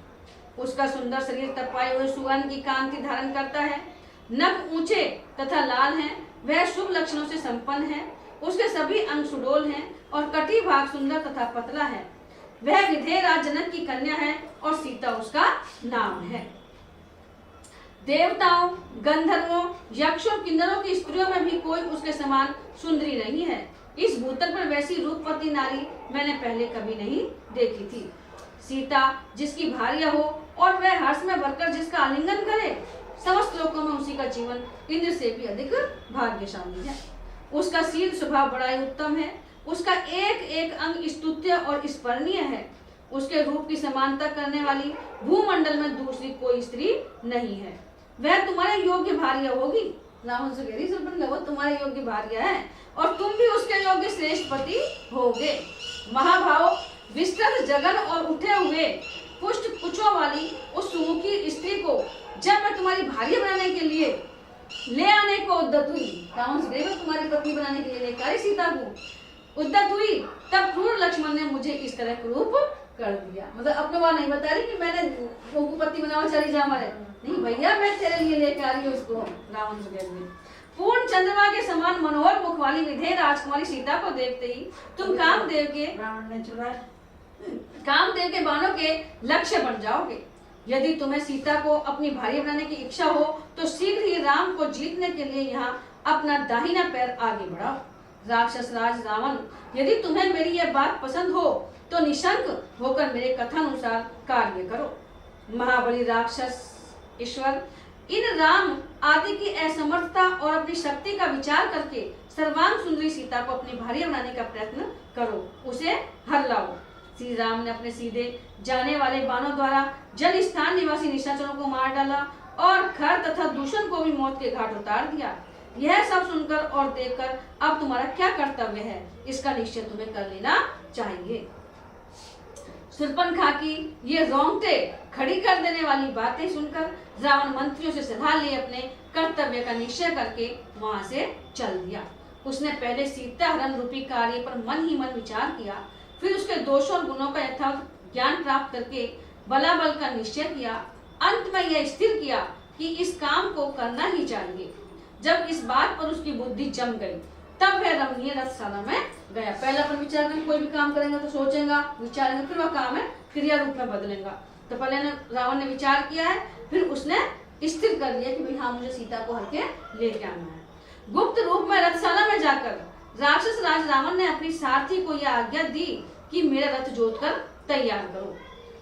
उसका सुंदर शरीर तपाए हुए सुवर्ण की कांति धारण करता है। नख ऊंचे तथा लाल हैं। वह शुभ लक्षणों से संपन्न है। उसके सभी अंग सुडोल हैं और कटी भाग सुंदर तथा पतला है। वह विधेय राज जनक की कन्या है और सीता उसका नाम है। देवताओं, गंधर्वों, यक्षों, किन्नरों की स्त्रियों में भी कोई उसके समान सुंदरी नहीं है। इस भूतल पर वैसी रूपवती नारी मैंने पहले कभी नहीं देखी थी। सीता जिसकी भार्या हो और वह हर्ष में भरकर जिसका आलिंगन करे, समस्त लोकों में उसी का जीवन इंद्र से भी अधिक भाग्यशाली है। उसका शील स्वभाव बड़ा ही उत्तम है। उसका एक एक अंग स्तुत्य और स्मरणीय है। उसके रूप की समानता करने वाली भूमंडल में दूसरी कोई स्त्री नहीं है। वह तुम्हारे योग्य भार्या होगी। रावण से कह रही वो तुम्हारे योग्य भार्या है और तुम भी उसके योग्य श्रेष्ठ पति होगे। महाभाव, विस्तृत जगन और उठे हुए पुष्ट पुच्छों वाली उस सुमुखी स्त्री को जब मैं तुम्हारी भार्या बनाने के लिए ले आने को उद्यत हुई, रावण से तुम्हारी पत्नी बनाने के लिए लेकर आई सीता को उद्यत हुई, तब क्रूर लक्ष्मण ने मुझे इस तरह क्रूप कर दिया। मतलब अपने वहां नहीं बता रही कि मैंने को पति बनाओ चली जा हमारे, नहीं भैया मैं तेरे लिए लेकर आ रही हूँ उसको। रावण से कह दिया। पूर्ण चंद्रमा के समान मनोहर मुख वाली विधेय राजकुमारी सीता को देखते ही तुम कामदेव के बाणों के लक्ष्य बन जाओगे। यदि तुम्हें सीता को अपनी भार्या बनाने की इच्छा हो तो शीघ्र ही राम को जीतने के लिए यहाँ अपना दाहिना पैर आगे बढ़ाओ। राक्षस राज रावण, यदि तुम्हें मेरी यह बात पसंद हो तो निशंक होकर मेरे कथानुसार कार्य करो। महाबली राक्षस ईश्वर, इन राम आदि की असमर्थता और अपनी शक्ति का विचार करके सर्वांग सुंदरी सीता को अपनी भार्या बनाने का प्रयत्न करो, उसे हर लाओ। श्री राम ने अपने सीधे जाने वाले बाणों द्वारा जन स्थान निवासी निशाचरों को मार डाला और खर तथा दूषण को भी मौत के घाट उतार दिया। यह सब सुनकर और देखकर अब तुम्हारा क्या कर्तव्य है, इसका निश्चय तुम्हें कर लेना चाहिए। शूर्पणखा की ये रोंगटे खड़ी कर देने वाली बातें सुनकर रावण मंत्रियों से सलाह ले अपने कर्तव्य का निश्चय करके वहां से चल दिया। उसने पहले सीता हरण रूपी कार्य पर मन ही मन विचार किया, फिर उसके दोषों और गुणों का यथार्थ ज्ञान प्राप्त करके बलाबल का निश्चय किया। अंत में यह स्थिर किया कि इस काम को करना ही चाहिए। जब इस बात पर उसकी बुद्धि जम गई तब वह रमणीय रथशाला में गया। पहले अपन विचार करें, कोई भी काम करेंगे तो सोचेगा, विचारेंगे, फिर वह काम है क्रिया रूप में बदलेगा। तो पहले रावण ने विचार किया है, फिर उसने स्थिर कर लिया कि भाई हाँ, मुझे सीता को हर के लेके आना है। गुप्त रूप में रथशाला में जाकर राक्षस राज रावण ने अपनी सारथी को यह आज्ञा दी कि मेरा रथ जोतकर तैयार करो।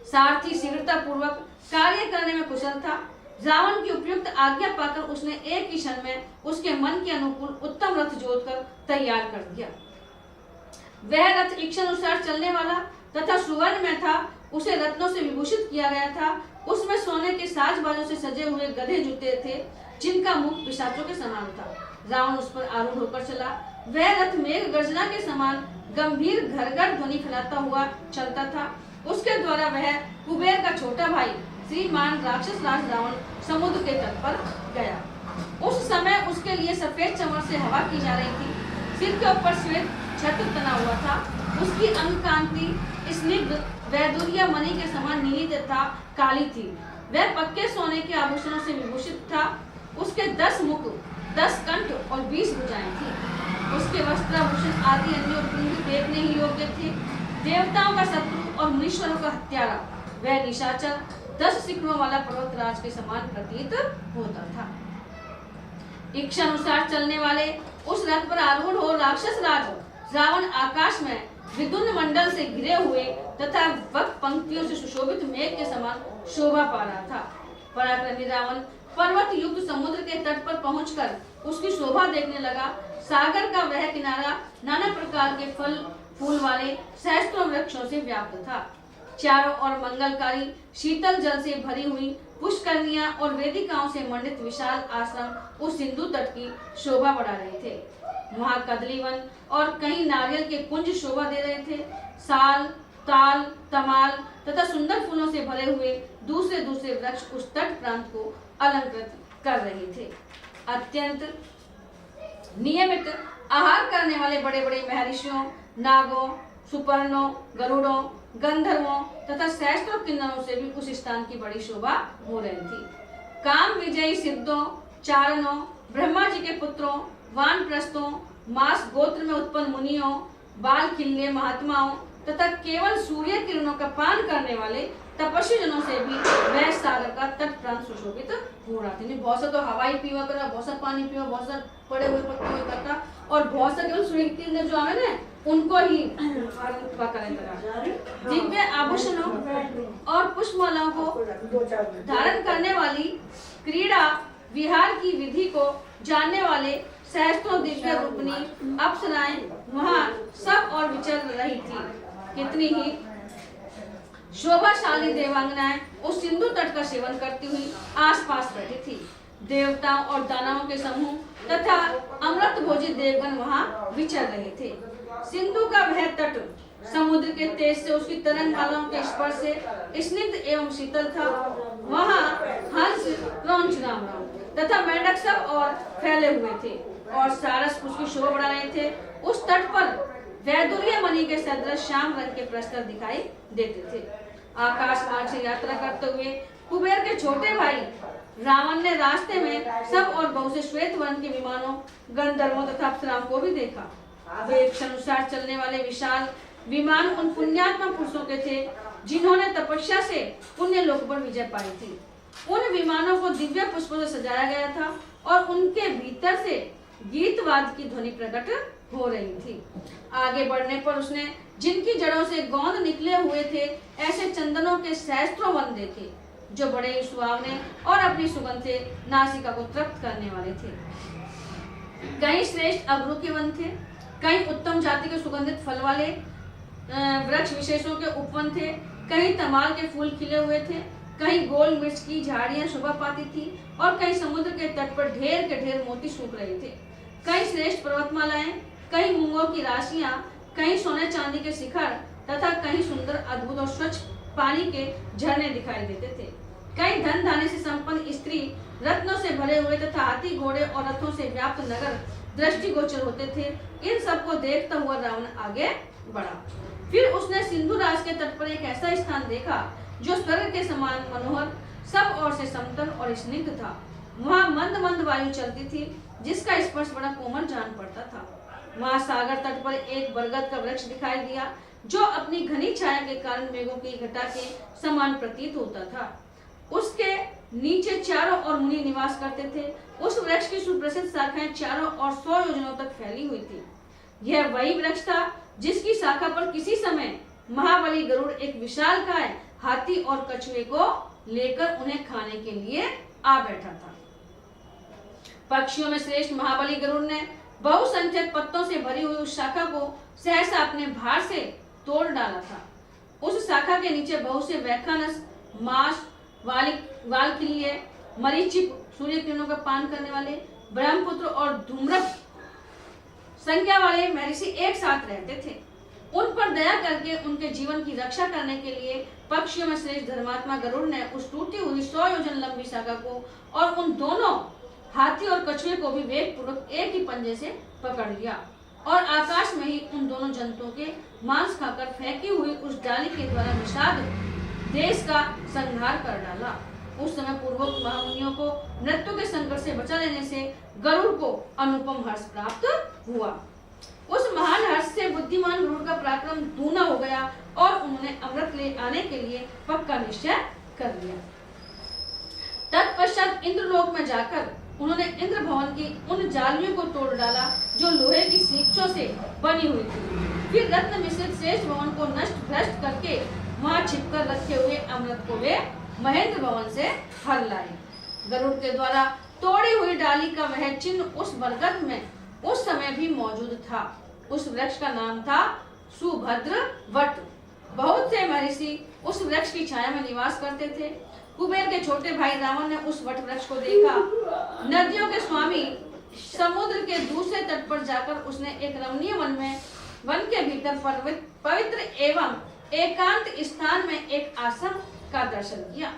सारथी शीघ्रता पूर्वक कार्य करने में कुशल था। रावण की उपयुक्त आज्ञा पाकर उसने एक ही क्षण में उसके मन के अनुकूल उत्तम रथ जोतकर तैयार कर दिया। वह रथ इच्छानुसार चलने वाला तथा सुवर्ण में था। उसे रत्नों से विभूषित किया गया था। उसमें सोने के साजबाजों से सजे हुए गधे जुटे थे, जिनका मुख पिशाचों के समान था। रावण उस पर आरूढ़ होकर चला। वह रथ मेघ गर्जना के समान गंभीर घरघर ध्वनि फैलाता हुआ चलता था। उसके द्वारा वह कुबेर का छोटा भाई श्रीमान राक्षस राज रावण समुद्र के तट पर गया। उस समय उसके लिए सफेद चमड़ से हवा की जा रही थी। सिर के ऊपर श्वेत छत्र तना हुआ था। उसकी अंग कांति स्निग्ध वैदुर्य मणि के समान नीली तथा काली थी। वह पक्के सोने के आभूषणों से विभूषित था। उसके 10 मुख, 10 कंठ और 20 भुजाएं थी। उसके वस्त्राभूषण आदि अन्य उपलब्ध देखने ही योग्य थे। देवताओं का शत्रु और मुनीश्वरों का हत्यारा वह निशाचर 10 शिखरों वाला पर्वतराज के समान प्रतीत होता था। इच्छानुसार चलने वाले उस रथ पर आरूढ़ हो राक्षस राज रावण आकाश में विद्युन मंडल से घिरे हुए तथा वक्त पंक्तियों से सुशोभित मेघ के समान शोभा पा रहा था। पराक्रमी रावण पर्वत युक्त समुद्र के तट पर पहुंचकर उसकी शोभा देखने लगा। सागर का वह किनारा नाना प्रकार के फल फूल वाले सहस्त्रों वृक्षों से व्याप्त था। चारों ओर मंगलकारी शीतल जल से भरी हुई पुष्करनियां और वेदिकाओं से मंडित विशाल आश्रम उस सिंधु तट की शोभा बढ़ा रहे थे। वहां कदलीवन और कई नारियल के कुंज शोभा दे रहे थे। साल, ताल, तमाल तथा सुंदर फूलों से भरे हुए दूसरे दूसरे वृक्ष उस तट प्रांत को अलंकृत कर रहे थे। अत्यंत नियमित आहार करने वाले बड़े बड़े महर्षियों, नागों, सुपर्णों, गरुड़ों, गंधर्वों तथा सहस्त्रों किन्नरों से भी उस स्थान की बड़ी शोभा हो रही थी। काम विजयी सिद्धों, चारणों, ब्रह्मा जी के पुत्रों, वानप्रस्थों, मास गोत्र में उत्पन्न मुनियों, बाल खिल्ले महात्माओं तथा केवल सूर्य किरणों का पान करने वाले तपस्वी जनों से भी वह सागर का तट प्रांत सुशोभित हो रहा था। बहुत सा तो हवाई पीवा करा, बहुत सा पानी पीवा, बहुत सा पड़े हुए पत्ते करता और बहुत सा केवल सूर्य की किरणें जो आवे ना उनको ही दिव्य आभूषणों और पुष्पमालाओं को धारण करने वाली क्रीड़ा विहार की विधि को जानने वाले सहस्त्रों दिव्य रूपनी अप्सराएं वहां सब और विचर रही थी। कितनी ही शोभाशाली देवांगनाएं उस सिंधु तट का सेवन करती हुई आसपास बैठी थी। देवताओं और दानवों के समूह तथा अमृत भोजी देवगण वहां विचर रहे थे। सिंधु का वह तट समुद्र के तेज से उसकी तरंग मालाओं के स्पर्श से स्निग्ध एवं शीतल था। वहां हंस, क्रौंच, राम तथा मेंढक सब और फैले हुए थे और सारस उसकी शोभा बढ़ा रहे थे। उस तट पर वैदुर्य मणि के सदृश श्याम रंग के प्रस्तर दिखाई देते थे। आकाश मार्ग से यात्रा करते हुए कुबेर के छोटे भाई रावण ने रास्ते में सब और बहुत से श्वेत वर्ण के विमानों, गंधर्वों तथा अप्सराओं को भी देखा। वे अनुसार चलने वाले विशाल विमान उन पुण्यात्मा पुरुषों के थे जिन्होंने तपस्या से पुण्य लोक पर विजय पाई थी। उन विमानों को दिव्य पुष्पों से सजाया गया था और उनके भीतर से गीतवाद की ध्वनि प्रकट हो रही थी। आगे बढ़ने पर उसने जिनकी जड़ों से गोंद निकले हुए थे ऐसे चंदनों के सहस्त्रों वन देखे जो बड़े सुहावने और अपनी सुगंध से नासिका को तृप्त करने वाले थे। कई श्रेष्ठ अगरू के वन थे, कई उत्तम जाति के सुगंधित फल वाले वृक्ष विशेषों के उपवन थे, कहीं तमाल के फूल खिले हुए थे, कहीं गोल मिर्च की झाड़ियां शोभा पाती थी और कहीं समुद्र के तट पर ढेर के ढेर मोती सूख रहे थे। कई श्रेष्ठ पर्वतमालाएं, कहीं मूंगों की राशियां, कहीं सोने चांदी के शिखर तथा कहीं सुंदर अद्भुत और स्वच्छ पानी के झरने दिखाई देते थे। कई धन धान्य से संपन्न स्त्री, रत्नों से भरे हुए तथा हाथी घोड़े और रथों से व्याप्त नगर दृष्टिगोचर होते थे। इन सबको देखता हुआ रावण आगे बढ़ा। फिर उसने सिंधु राज के तट पर एक ऐसा स्थान देखा जो स्वर्ग के समान मनोहर, सब ओर से समतल और स्निग्ध था। वहाँ मंद मंद वायु चलती थी, जिसका स्पर्श बड़ा कोमल जान पड़ता था। वहाँ सागर तट पर एक बरगद का वृक्ष दिखाई दिया, जो अपनी घनी छाया के कारण मेघों की घटा के समान प्रतीत होता था। उसके नीचे चारों ओर मुनि निवास करते थे। उस वृक्ष की सुप्रसिद्ध शाखाएं चारों ओर 100 योजनों तक फैली हुई थी। यह वही वृक्ष था जिसकी शाखा पर किसी समय महाबली गरुड़ एक विशालकाय हाथी और कछुए को लेकर उन्हें खाने के लिए आ बैठा था। पक्षियों में श्रेष्ठ महाबली गरुड़ ने बहुसंख्यक पत्तों से भरी हुई उस शाखा को सहसा अपने भार से तोड़ डाला था। उस शाखा के नीचे बहुत से वैखानस, मांस, वालकिलीय, मरीचिक, सूर्य किरणों का पान करने वाले, ब्रह्मपुत्र और धूम्रप संज्ञा वाले महर्षि एक साथ रहते थे। उन पर दया करके उनके जीवन की रक्षा करने के लिए पक्षियों में श्रेष्ठ धर्मात्मा गरुड़ ने उस टूटी हुई 100 योजन लंबी शाखा को और उन दोनों हाथी और कछुए को भी वेग पूर्वक एक ही पंजे से पकड़ लिया और आकाश में ही उन दोनों जंतुओं के मांस खाकर फेंकी हुई उस डाली के द्वारा निषाद देश का संहार कर डाला। उस समय पूर्वोक्त महामुनियों को मृत्यु के संकट से बचा लेने से गरुड़ को अनुपम हर्ष प्राप्त हुआ। उस महान हर्ष से बुद्धिमान गरुड़ का पराक्रम दूना हो गया और उन्होंने अमृत ले आने के लिए पक्का निश्चय कर लिया। तत्पश्चात इंद्रलोक में जाकर उन्होंने इंद्र भवन की उन जालियों को तोड़ डाला जो लोहे की सींचों से बनी हुई थी। फिर रत्न मिश्रित शेष भवन को नष्ट भ्रष्ट करके वहां छिपकर रखे हुए अमृत को वे महेंद्र भवन से हर लाए। गरुड़ के द्वारा तोड़ी हुई डाली का वह चिन्ह उस बरगद में उस समय भी मौजूद था। उस वृक्ष का नाम था सुभद्र वट। बहुत से महर्षि उस वृक्ष की छाया में निवास करते थे। कुबेर के छोटे भाई रावण ने उस वट वृक्ष को देखा। नदियों के स्वामी समुद्र के दूसरे तट पर जाकर उसने एक रमणीय वन के भीतर पवित्र एवं एकांत स्थान में एक आश्रम का दर्शन किया।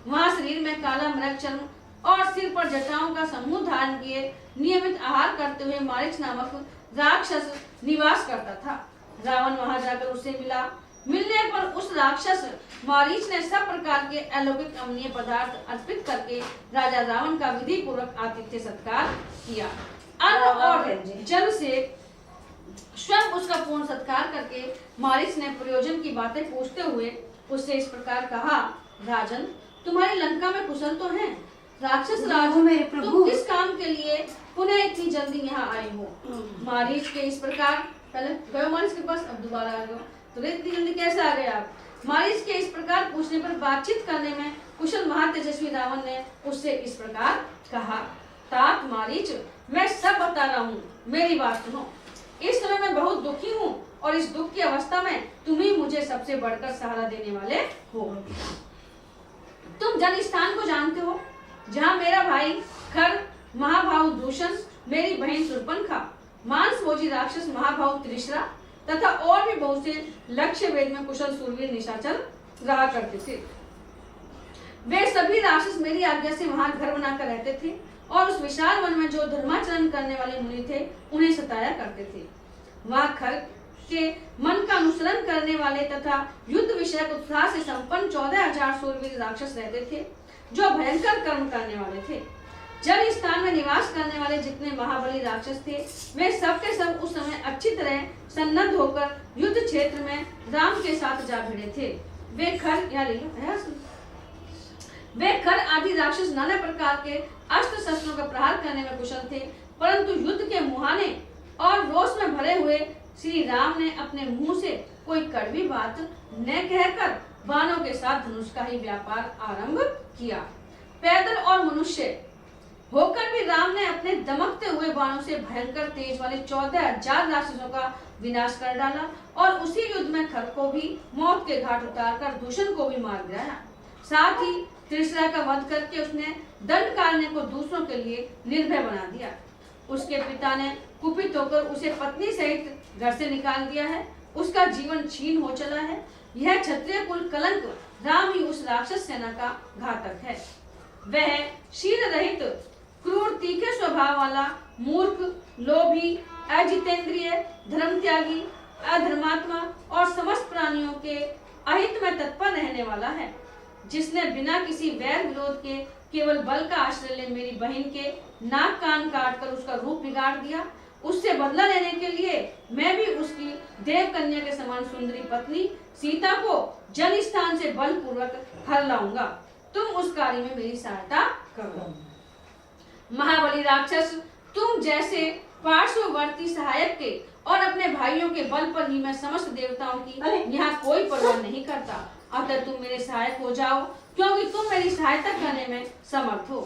वहां शरीर में काला मृग चर्म और सिर पर जटाओं का समूह धारण किए नियमित आहार करते हुए मारीच नामक राक्षस निवास करता था। रावण वहां जाकर उससे मिला। मिलने पर उस राक्षस मारीच ने सब प्रकार के अलौकिक अमनीय पदार्थ अर्पित करके राजा रावण का विधि पूर्वक आतिथ्य सत्कार किया। अन्न और जल से स्वयं उसका पूर्ण सत्कार करके मारीच ने प्रयोजन की बातें पूछते हुए उससे इस प्रकार कहा, राजन, तुम्हारी लंका में कुशल तो है? राक्षस राज, तुम किस काम के लिए पुनः इतनी जल्दी यहाँ आए हो? मारीच के इस प्रकार, पहले गए मारीच के पास, अब दोबारा आ गए, तो इतनी जल्दी कैसे आ गए आप? मारीच के इस प्रकार पूछने पर बातचीत करने में कुशल महातेजस्वी रावण ने उससे इस प्रकार कहा, तात मारीच, मैं सब बता रहा हूँ, मेरी बात सुनो। इस समय मैं बहुत दुखी हूँ और इस दुख की अवस्था में तुम ही मुझे सबसे बढ़कर सहारा देने वाले हो। तुम जन स्थान को जानते हो जहाँ मेरा भाई खर, महाभाव दूषण, मेरी बहन शूर्पणखा, मांस भोजी राक्षस महाभाव त्रिशरा तथा और भी बहुत से लक्ष्य वेद में कुशल सूरवीर निशाचर रहा करते थे। वे सभी राक्षस मेरी आज्ञा से वहां घर बनाकर रहते थे और उस विशाल वन में जो धर्माचरण करने वाले मुनि थे उन्हें सताया करते थे। वहां खर के मन का अनुसरण करने वाले तथा युद्ध विषयक उत्साह से संपन्न 14,000 सूरवीर राक्षस रहते थे जो भयंकर कर्म करने वाले थे। जल स्थान में निवास करने वाले जितने महाबली राक्षस थे वे सब के सब उस समय अच्छी तरह सन्नद्ध होकर युद्ध क्षेत्र में राम के साथ जा भिड़े थे। वे खर आदि राक्षस नाना प्रकार के अस्त्र शस्त्रों का प्रहार करने में कुशल थे, परंतु युद्ध के मुहाने और रोष में भरे हुए श्री राम ने अपने मुंह से कोई कड़वी बात न कहकर बाणों के साथ धनुष का ही व्यापार आरंभ किया। पैदल और मनुष्य होकर भी राम ने अपने दमकते हुए बाणों से भयंकर तेज वाले 14,000 राक्षसों का विनाश कर डाला और उसी युद्ध में खर को भी मौत के घाट उतारकर दूषण को भी मार गिराया। साथ ही त्रिशरा का वध करके उसने दंडकारण्य को दूसरों के लिए निर्भय बना दिया। उसके पिता ने कुपित होकर उसे पत्नी सहित घर से निकाल दिया है। उसका जीवन छीन हो चला है। यह क्षत्रिय कुल कलंक राम ही उस राक्षस सेना का घातक है। वह शील रहित, क्रूर, तीखे स्वभाव वाला, मूर्ख, लोभी, अजितेंद्रिय, धर्म त्यागी, अधर्मात्मा और समस्त प्राणियों के अहित में तत्पर रहने वाला है, जिसने बिना किसी वैर विरोध के केवल बल का आश्रय ले मेरी बहन के नाक कान काट कर उसका रूप बिगाड़ दिया। उससे बदला लेने के लिए मैं भी उसकी देव कन्या के समान सुंदरी पत्नी सीता को जन स्थान से बलपूर्वक हर लाऊंगा। तुम उस कार्य में मेरी सहायता करो। महाबली राक्षस, तुम जैसे पार्श्ववर्ती सहायक के और अपने भाइयों के बल पर ही मैं समस्त देवताओं की यहाँ कोई परवाह नहीं करता। अतः तुम मेरे सहायक हो जाओ, क्योंकि तुम मेरी सहायता करने में समर्थ हो।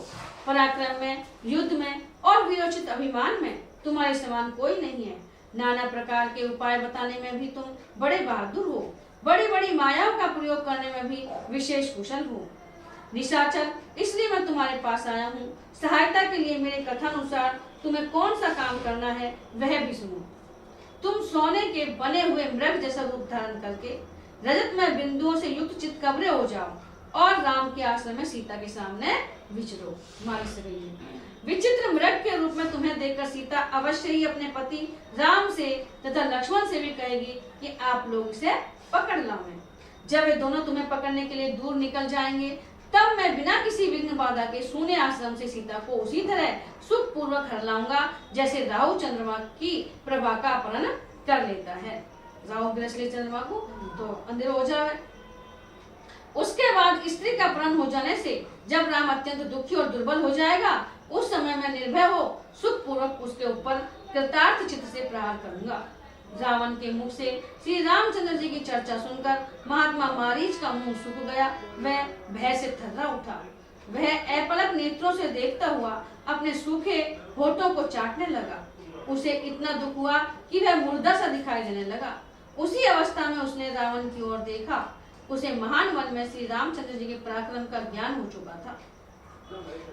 पराक्रम में, युद्ध में और वीरोचित अभिमान में तुम्हारे समान कोई नहीं है। नाना प्रकार के उपाय बताने में भी तुम बड़े बहादुर हो। बड़ी बड़ी मायाओं का प्रयोग करने में भी विशेष कुशल हो। निशाचर, इसलिए मैं तुम्हारे पास आया हूँ। सहायता के लिए मेरे कथानुसार तुम्हें कौन सा काम करना है वह भी सुनो। तुम सोने के बने हुए मृग जैसा रूप धारण करके रजतमय बिंदुओं से युक्त चितकबरे हो जाओ और राम के आश्रम में सीता के सामने विचरो। विचित्र मृग के रूप में तुम्हें देखकर सीता अवश्य ही अपने पति राम से तथा लक्ष्मण से भी कहेगी कि आप लोग इसे पकड़ लाओ। जब वे दोनों तुम्हें पकड़ने के लिए दूर निकल जाएंगे, तब मैं बिना किसी विघ्न बाधा के सूने आश्रम से सीता को उसी तरह सुख पूर्वक हर लाऊंगा जैसे राहु चंद्रमा की प्रभा का अपहरण कर लेता है। राहु ग्रस ले चंद्रमा को तो अंधेरा हो जाए। उसके बाद स्त्री का अपहरण हो जाने से जब राम अत्यंत दुखी और दुर्बल हो जाएगा, उस समय मैं निर्भय हो सुख पूर्वक उसके ऊपर कृतार्थ चित्त से प्रहार करूंगा। रावण के मुख से श्री रामचंद्र जी की चर्चा सुनकर महात्मा मारीच का मुंह सूख गया। वह भय से थर्रा उठा। वह अपलक नेत्रों से देखता हुआ अपने सूखे होठों को चाटने लगा। उसे इतना दुख हुआ कि वह मुर्दा सा दिखाई देने लगा। उसी अवस्था में उसने रावण की ओर देखा। उसे महान वन में श्री रामचंद्र जी के पराक्रम का ज्ञान हो चुका था,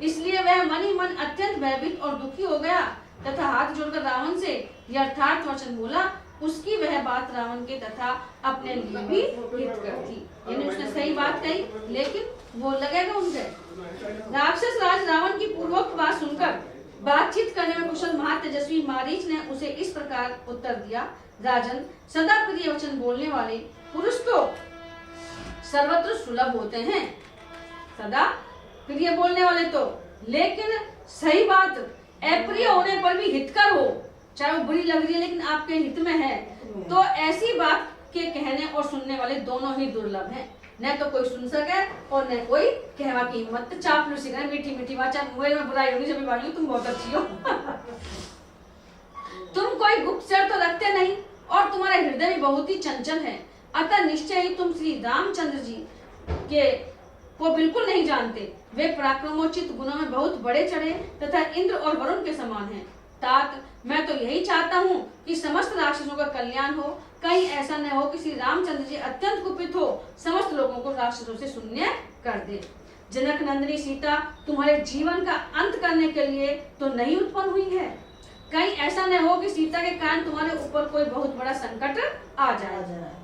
इसलिए वह मन ही मन अत्यंत भयभीत और दुखी हो गया तथा हाथ जोड़कर रावण से यथार्थ वचन बोला। उसकी वह बात रावण के तथा अपने लिए भी हितकर थी। यानी उसने सही बात कही, लेकिन वो लगेगा उनसे। राक्षस राज रावण की पूर्वोक्त बात सुनकर बातचीत करने में कुशल महातेजस्वी मारीच ने उसे इस प्रकार उत्तर दिया। राजन, सदा प्रिय वचन बोलने वाले पुरुष तो सर्वत्र सुलभ होते हैं। सदा प्रिय बोलने वाले तो, लेकिन सही बात अप्रिय होने पर भी हितकर हो, चाहे वो बुरी लग रही है लेकिन आपके हित में है, तो ऐसी बात के कहने और सुनने वाले दोनों ही दुर्लभ हैं। न तो कोई सुन सके और न कोई कहवा की हिम्मत। चापलूसी करे, मीठी मीठी वाचा, मुंह में बुराई होगी जब बात, तुम बहुत अच्छी हो। तुम कोई गुप्तचर तो रखते नहीं और तुम्हारा हृदय भी बहुत ही चंचल है। अतः निश्चय ही तुम श्री रामचंद्र जी के को बिल्कुल नहीं जानते। वे पराक्रमोचित गुणों में बहुत बड़े चढ़े तथा इंद्र और वरुण के समान हैं। तात, मैं तो यही चाहता हूँ कि समस्त राक्षसों का कल्याण हो। कहीं ऐसा न हो कि श्री रामचंद्र जी अत्यंत कुपित हो समस्त लोगों को राक्षसों से शून्य कर दे। जनक नंदिनी सीता तुम्हारे जीवन का अंत करने के लिए तो नहीं उत्पन्न हुई है। कहीं ऐसा न हो कि सीता के कारण तुम्हारे ऊपर कोई बहुत बड़ा संकट आ जाए।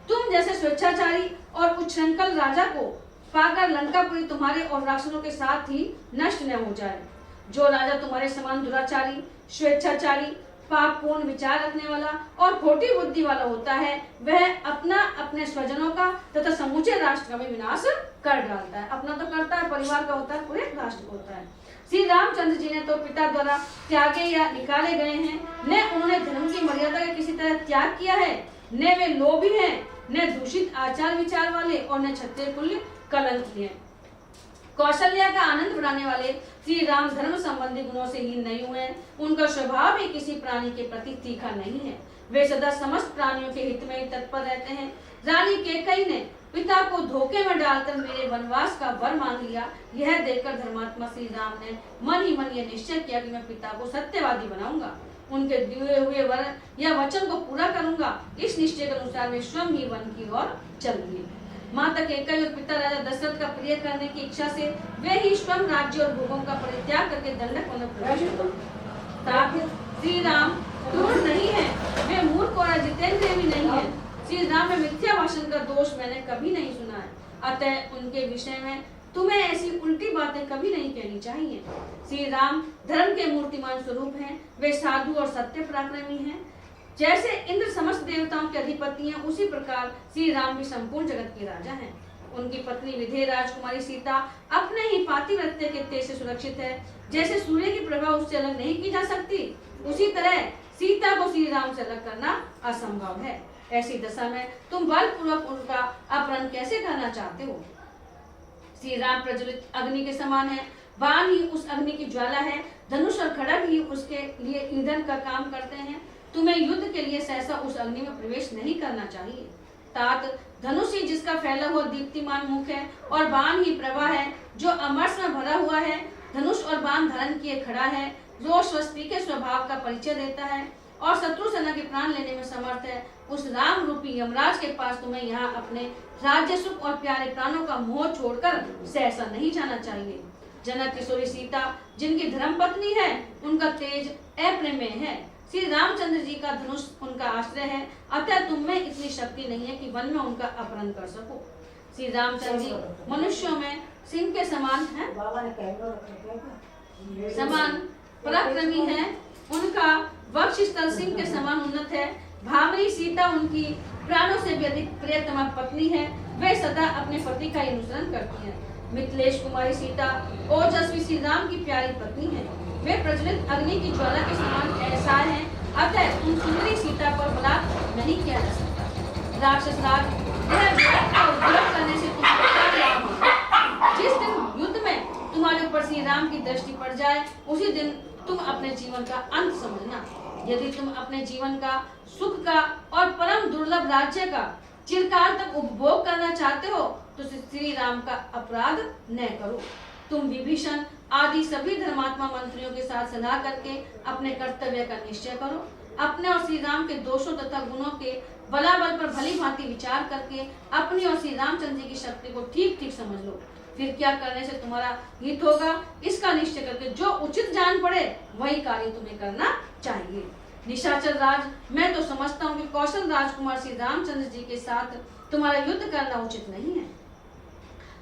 तुम जैसे स्वेच्छाचारी और उच्छृंखल राजा को पाकर लंकापुरी तुम्हारे और राक्षसों के साथ ही नष्ट न हो जाए। जो राजा तुम्हारे समान दुराचारी, स्वेच्छाचारी, पापपूर्ण विचार रखने वाला और खोटी बुद्धि वाला होता है, वह अपना, अपने स्वजनों का तथा समूचे राष्ट्र का भी विनाश कर डालता है। अपना तो करता है, परिवार का होता है, पूरे राष्ट्र का होता है। श्री रामचंद्र जी ने तो पिता द्वारा त्यागे या निकाले गए हैं। न उन्होंने धर्म की मर्यादा का किसी तरह त्याग किया है, न वे लोभी हैं, न दूषित आचार विचार वाले और न क्षत्रिय कुल कलंकी हैं। कौशल्या का आनंद बढ़ाने वाले श्री राम धर्म संबंधी गुणों से हीन नहीं हुए। उनका स्वभाव भी किसी प्राणी के प्रति तीखा नहीं है। वे सदा समस्त प्राणियों के हित में ही तत्पर रहते हैं। रानी कैकेयी ने पिता को धोखे में डालकर मेरे वनवास का वर मांग लिया। यह देखकर धर्मात्मा श्री राम ने मन ही मन यह निश्चय किया कि मैं पिता को सत्यवादी बनाऊंगा, उनके दिए हुए वर या वचन को पूरा करूंगा। इस निश्चय के अनुसार वे स्वयं ही वन की ओर चल दिए। माता कैकेयी और पिता राजा दशरथ का प्रिय करने की इच्छा से वे ही स्वयं राज्य और भोगों का परित्याग करके दंडक वन में प्रवेश हुए। श्री राम क्रूर नहीं है, वे मूर्ख और अजितेंद्रिय भी नहीं है। श्री राम में मिथ्या भाषण का दोष मैंने कभी नहीं सुना है, अतः उनके विषय में तुम्हें ऐसी उल्टी बातें कभी नहीं कहनी चाहिए। श्री राम धर्म के मूर्तिमान स्वरूप हैं, वे साधु और सत्य पराक्रमी हैं। जैसे इंद्र समस्त देवताओं के अधिपति हैं, उसी प्रकार श्री राम भी संपूर्ण जगत के राजा हैं। उनकी पत्नी विधेय राजकुमारी सीता अपने ही पातिव्रत्य के तेज से सुरक्षित है। जैसे सूर्य की प्रभा उससे अलग नहीं की जा सकती, उसी तरह सीता को श्री राम से अलग करना असंभव है। ऐसी दशा में तुम बलपूर्वक उनका अपहरण कैसे करना चाहते हो? श्री राम प्रज्वलित अग्नि के समान है, बाण ही उस अग्नि की ज्वाला है, धनुष और खड्ग ही उसके लिए ईंधन का काम करते हैं। तुम्हें युद्ध के लिए सहसा उस अग्नि में प्रवेश नहीं करना चाहिए। तात धनुष ही जिसका फैला हुआ दीप्तिमान मुख है और बाण ही प्रभा है जो अमरस में भरा हुआ है। धनुष और बाण धारण किए खड़ा है, जो स्वस्ति के स्वभाव का परिचय देता है और शत्रु सेना के प्राण लेने में समर्थ है। उस राम रूपी यमराज के पास तुम्हें यहाँ अपने राज्य सुख और प्यारे प्राणों का मोह छोड़कर सहसा नहीं जाना चाहिए। जनक किशोरी सीता जिनकी धर्म पत्नी है, उनका तेज अप्रमेय है। श्री रामचंद्र जी का धनुष उनका आश्रय है, अतः तुम में इतनी शक्ति नहीं है कि वन में उनका अपहरण कर सको। श्री रामचंद्र जी मनुष्यों में सिंह के समान है, समान पराक्रमी है। उनका वक्ष स्थल सिंह के समान उन्नत है। भामरी सीता उनकी प्राणों से भी अधिक प्रियतमा पत्नी है। वे सदा अपने पति का अनुसरण करती हैं। मिथिलेश कुमारी सीता ओजस्वी श्री राम की प्यारी पत्नी है। वे प्रज्वलित अग्नि की ज्वाला के समान ऐसा है, अतः उन सुंदरी सीता पर बलात्कार नहीं किया जा सकता। राक्षस राज यह व्रत का उपयोग करने से तुम्हें क्या लाभ होगा? जिस दिन युद्ध में तुम्हारे ऊपर श्री राम की दृष्टि पड़ जाए, उसी दिन तुम अपने जीवन का अंत समझना। यदि तुम अपने जीवन का सुख का और परम दुर्लभ राज्य का चिरकाल तक उपभोग करना चाहते हो, तो श्री राम का अपराध न करो। तुम विभीषण आदि सभी धर्मात्मा मंत्रियों के साथ सलाह करके अपने कर्तव्य का निश्चय करो। अपने और श्री राम के दोषों तथा गुणों के बलाबल पर भली भांति विचार करके अपनी और श्री रामचंद्र जी की शक्ति को ठीक ठीक समझ लो। फिर क्या करने से तुम्हारा हित होगा, इसका निश्चय करके जो उचित जान पड़े वही कार्य तुम्हें करना चाहिए। निशाचर राज, मैं तो समझता हूँ कि कौशल राजकुमार श्री रामचंद्र जी के साथ तुम्हारा युद्ध करना उचित नहीं है।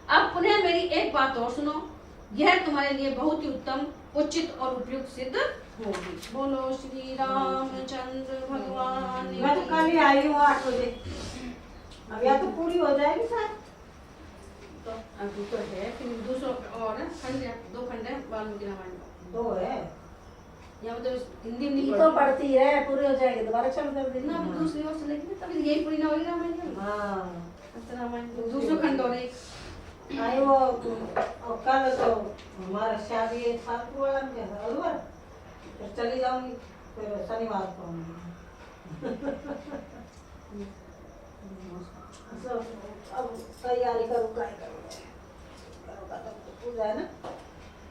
अब पुनः मेरी एक बात और सुनो, यह तुम्हारे लिए बहुत ही उत्तम, उचित और उपयुक्त सिद्ध होगी। बोलो श्री रामचंद्र भगवान। मैं तो कल ही आई हूँ 8 बजे, अब या तो पूरी हो जाएगी शायद। तो अभी तो है, फिर दूसरों और खंड है, 2 खंड है वाल्मीकि रामायण 2 है। यहाँ तो हिंदी नहीं तो पढ़ती है, पूरी हो जाएगी दोबारा चालू कर देना। ना दूसरी ओर से लेकिन तभी यही पूरी ना होगी रामायण। हाँ रामायण दूसरा खंड और एक आई वो कल तो हमारा शादी है सातपुर वाला में अलवर, फिर चली जाऊंगी, फिर शनिवार को अब तैयारी करूँ, क्या करूँगा तो पूजा है ना,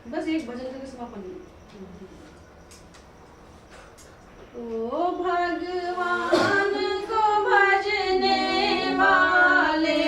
बस एक भजन करके समापन। ओ भगवान को भजने वाले,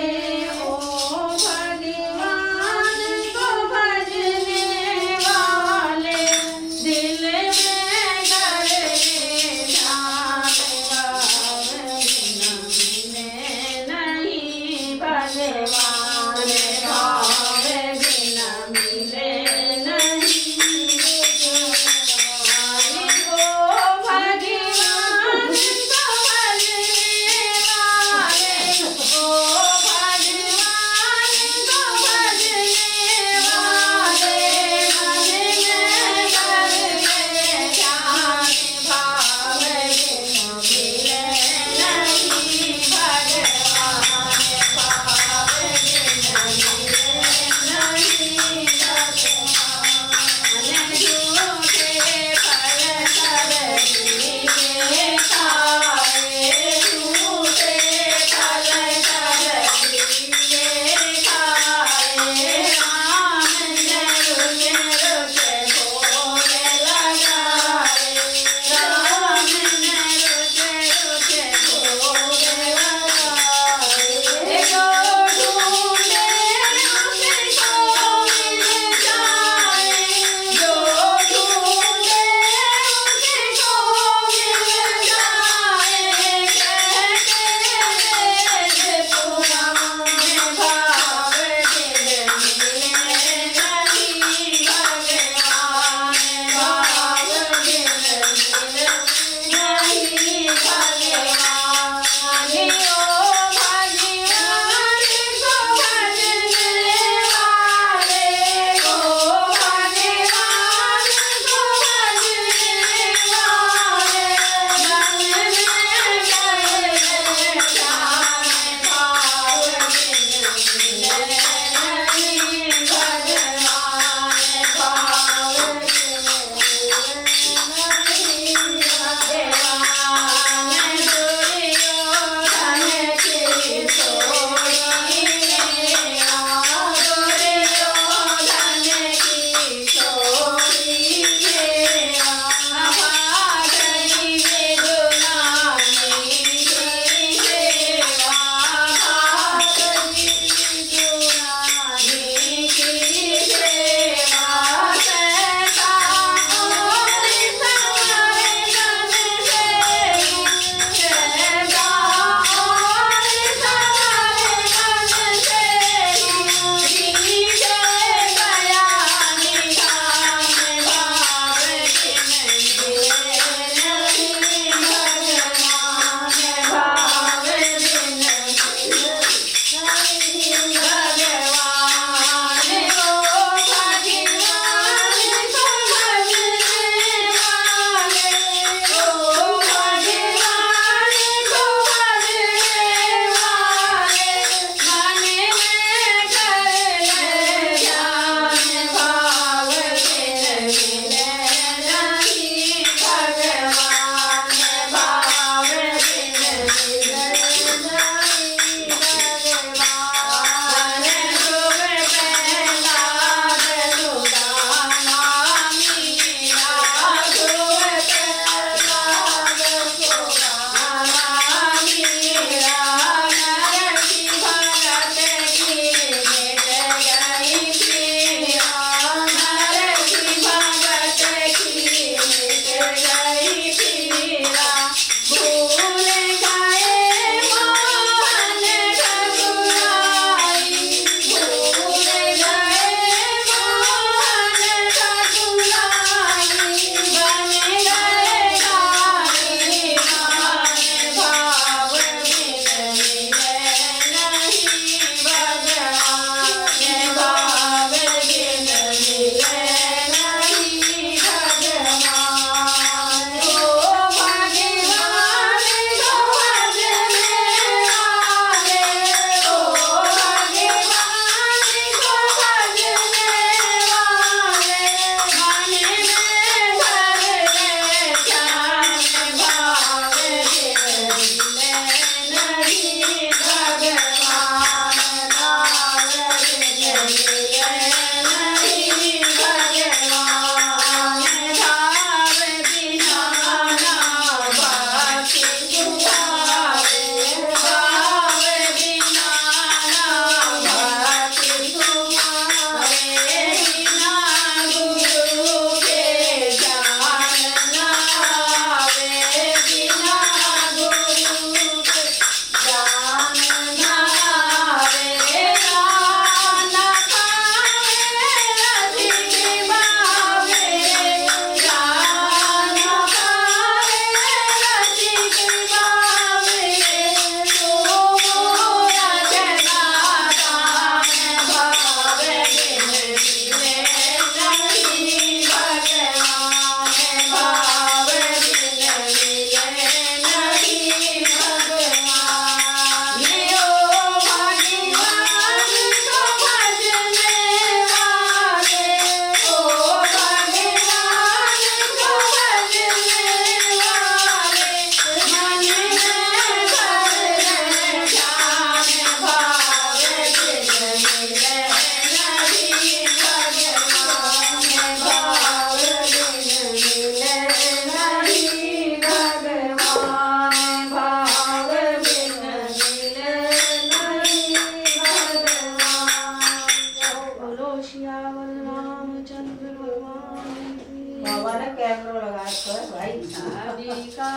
बाबा ने कैमरा लगाया तो है भाई। शादी का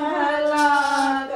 हालात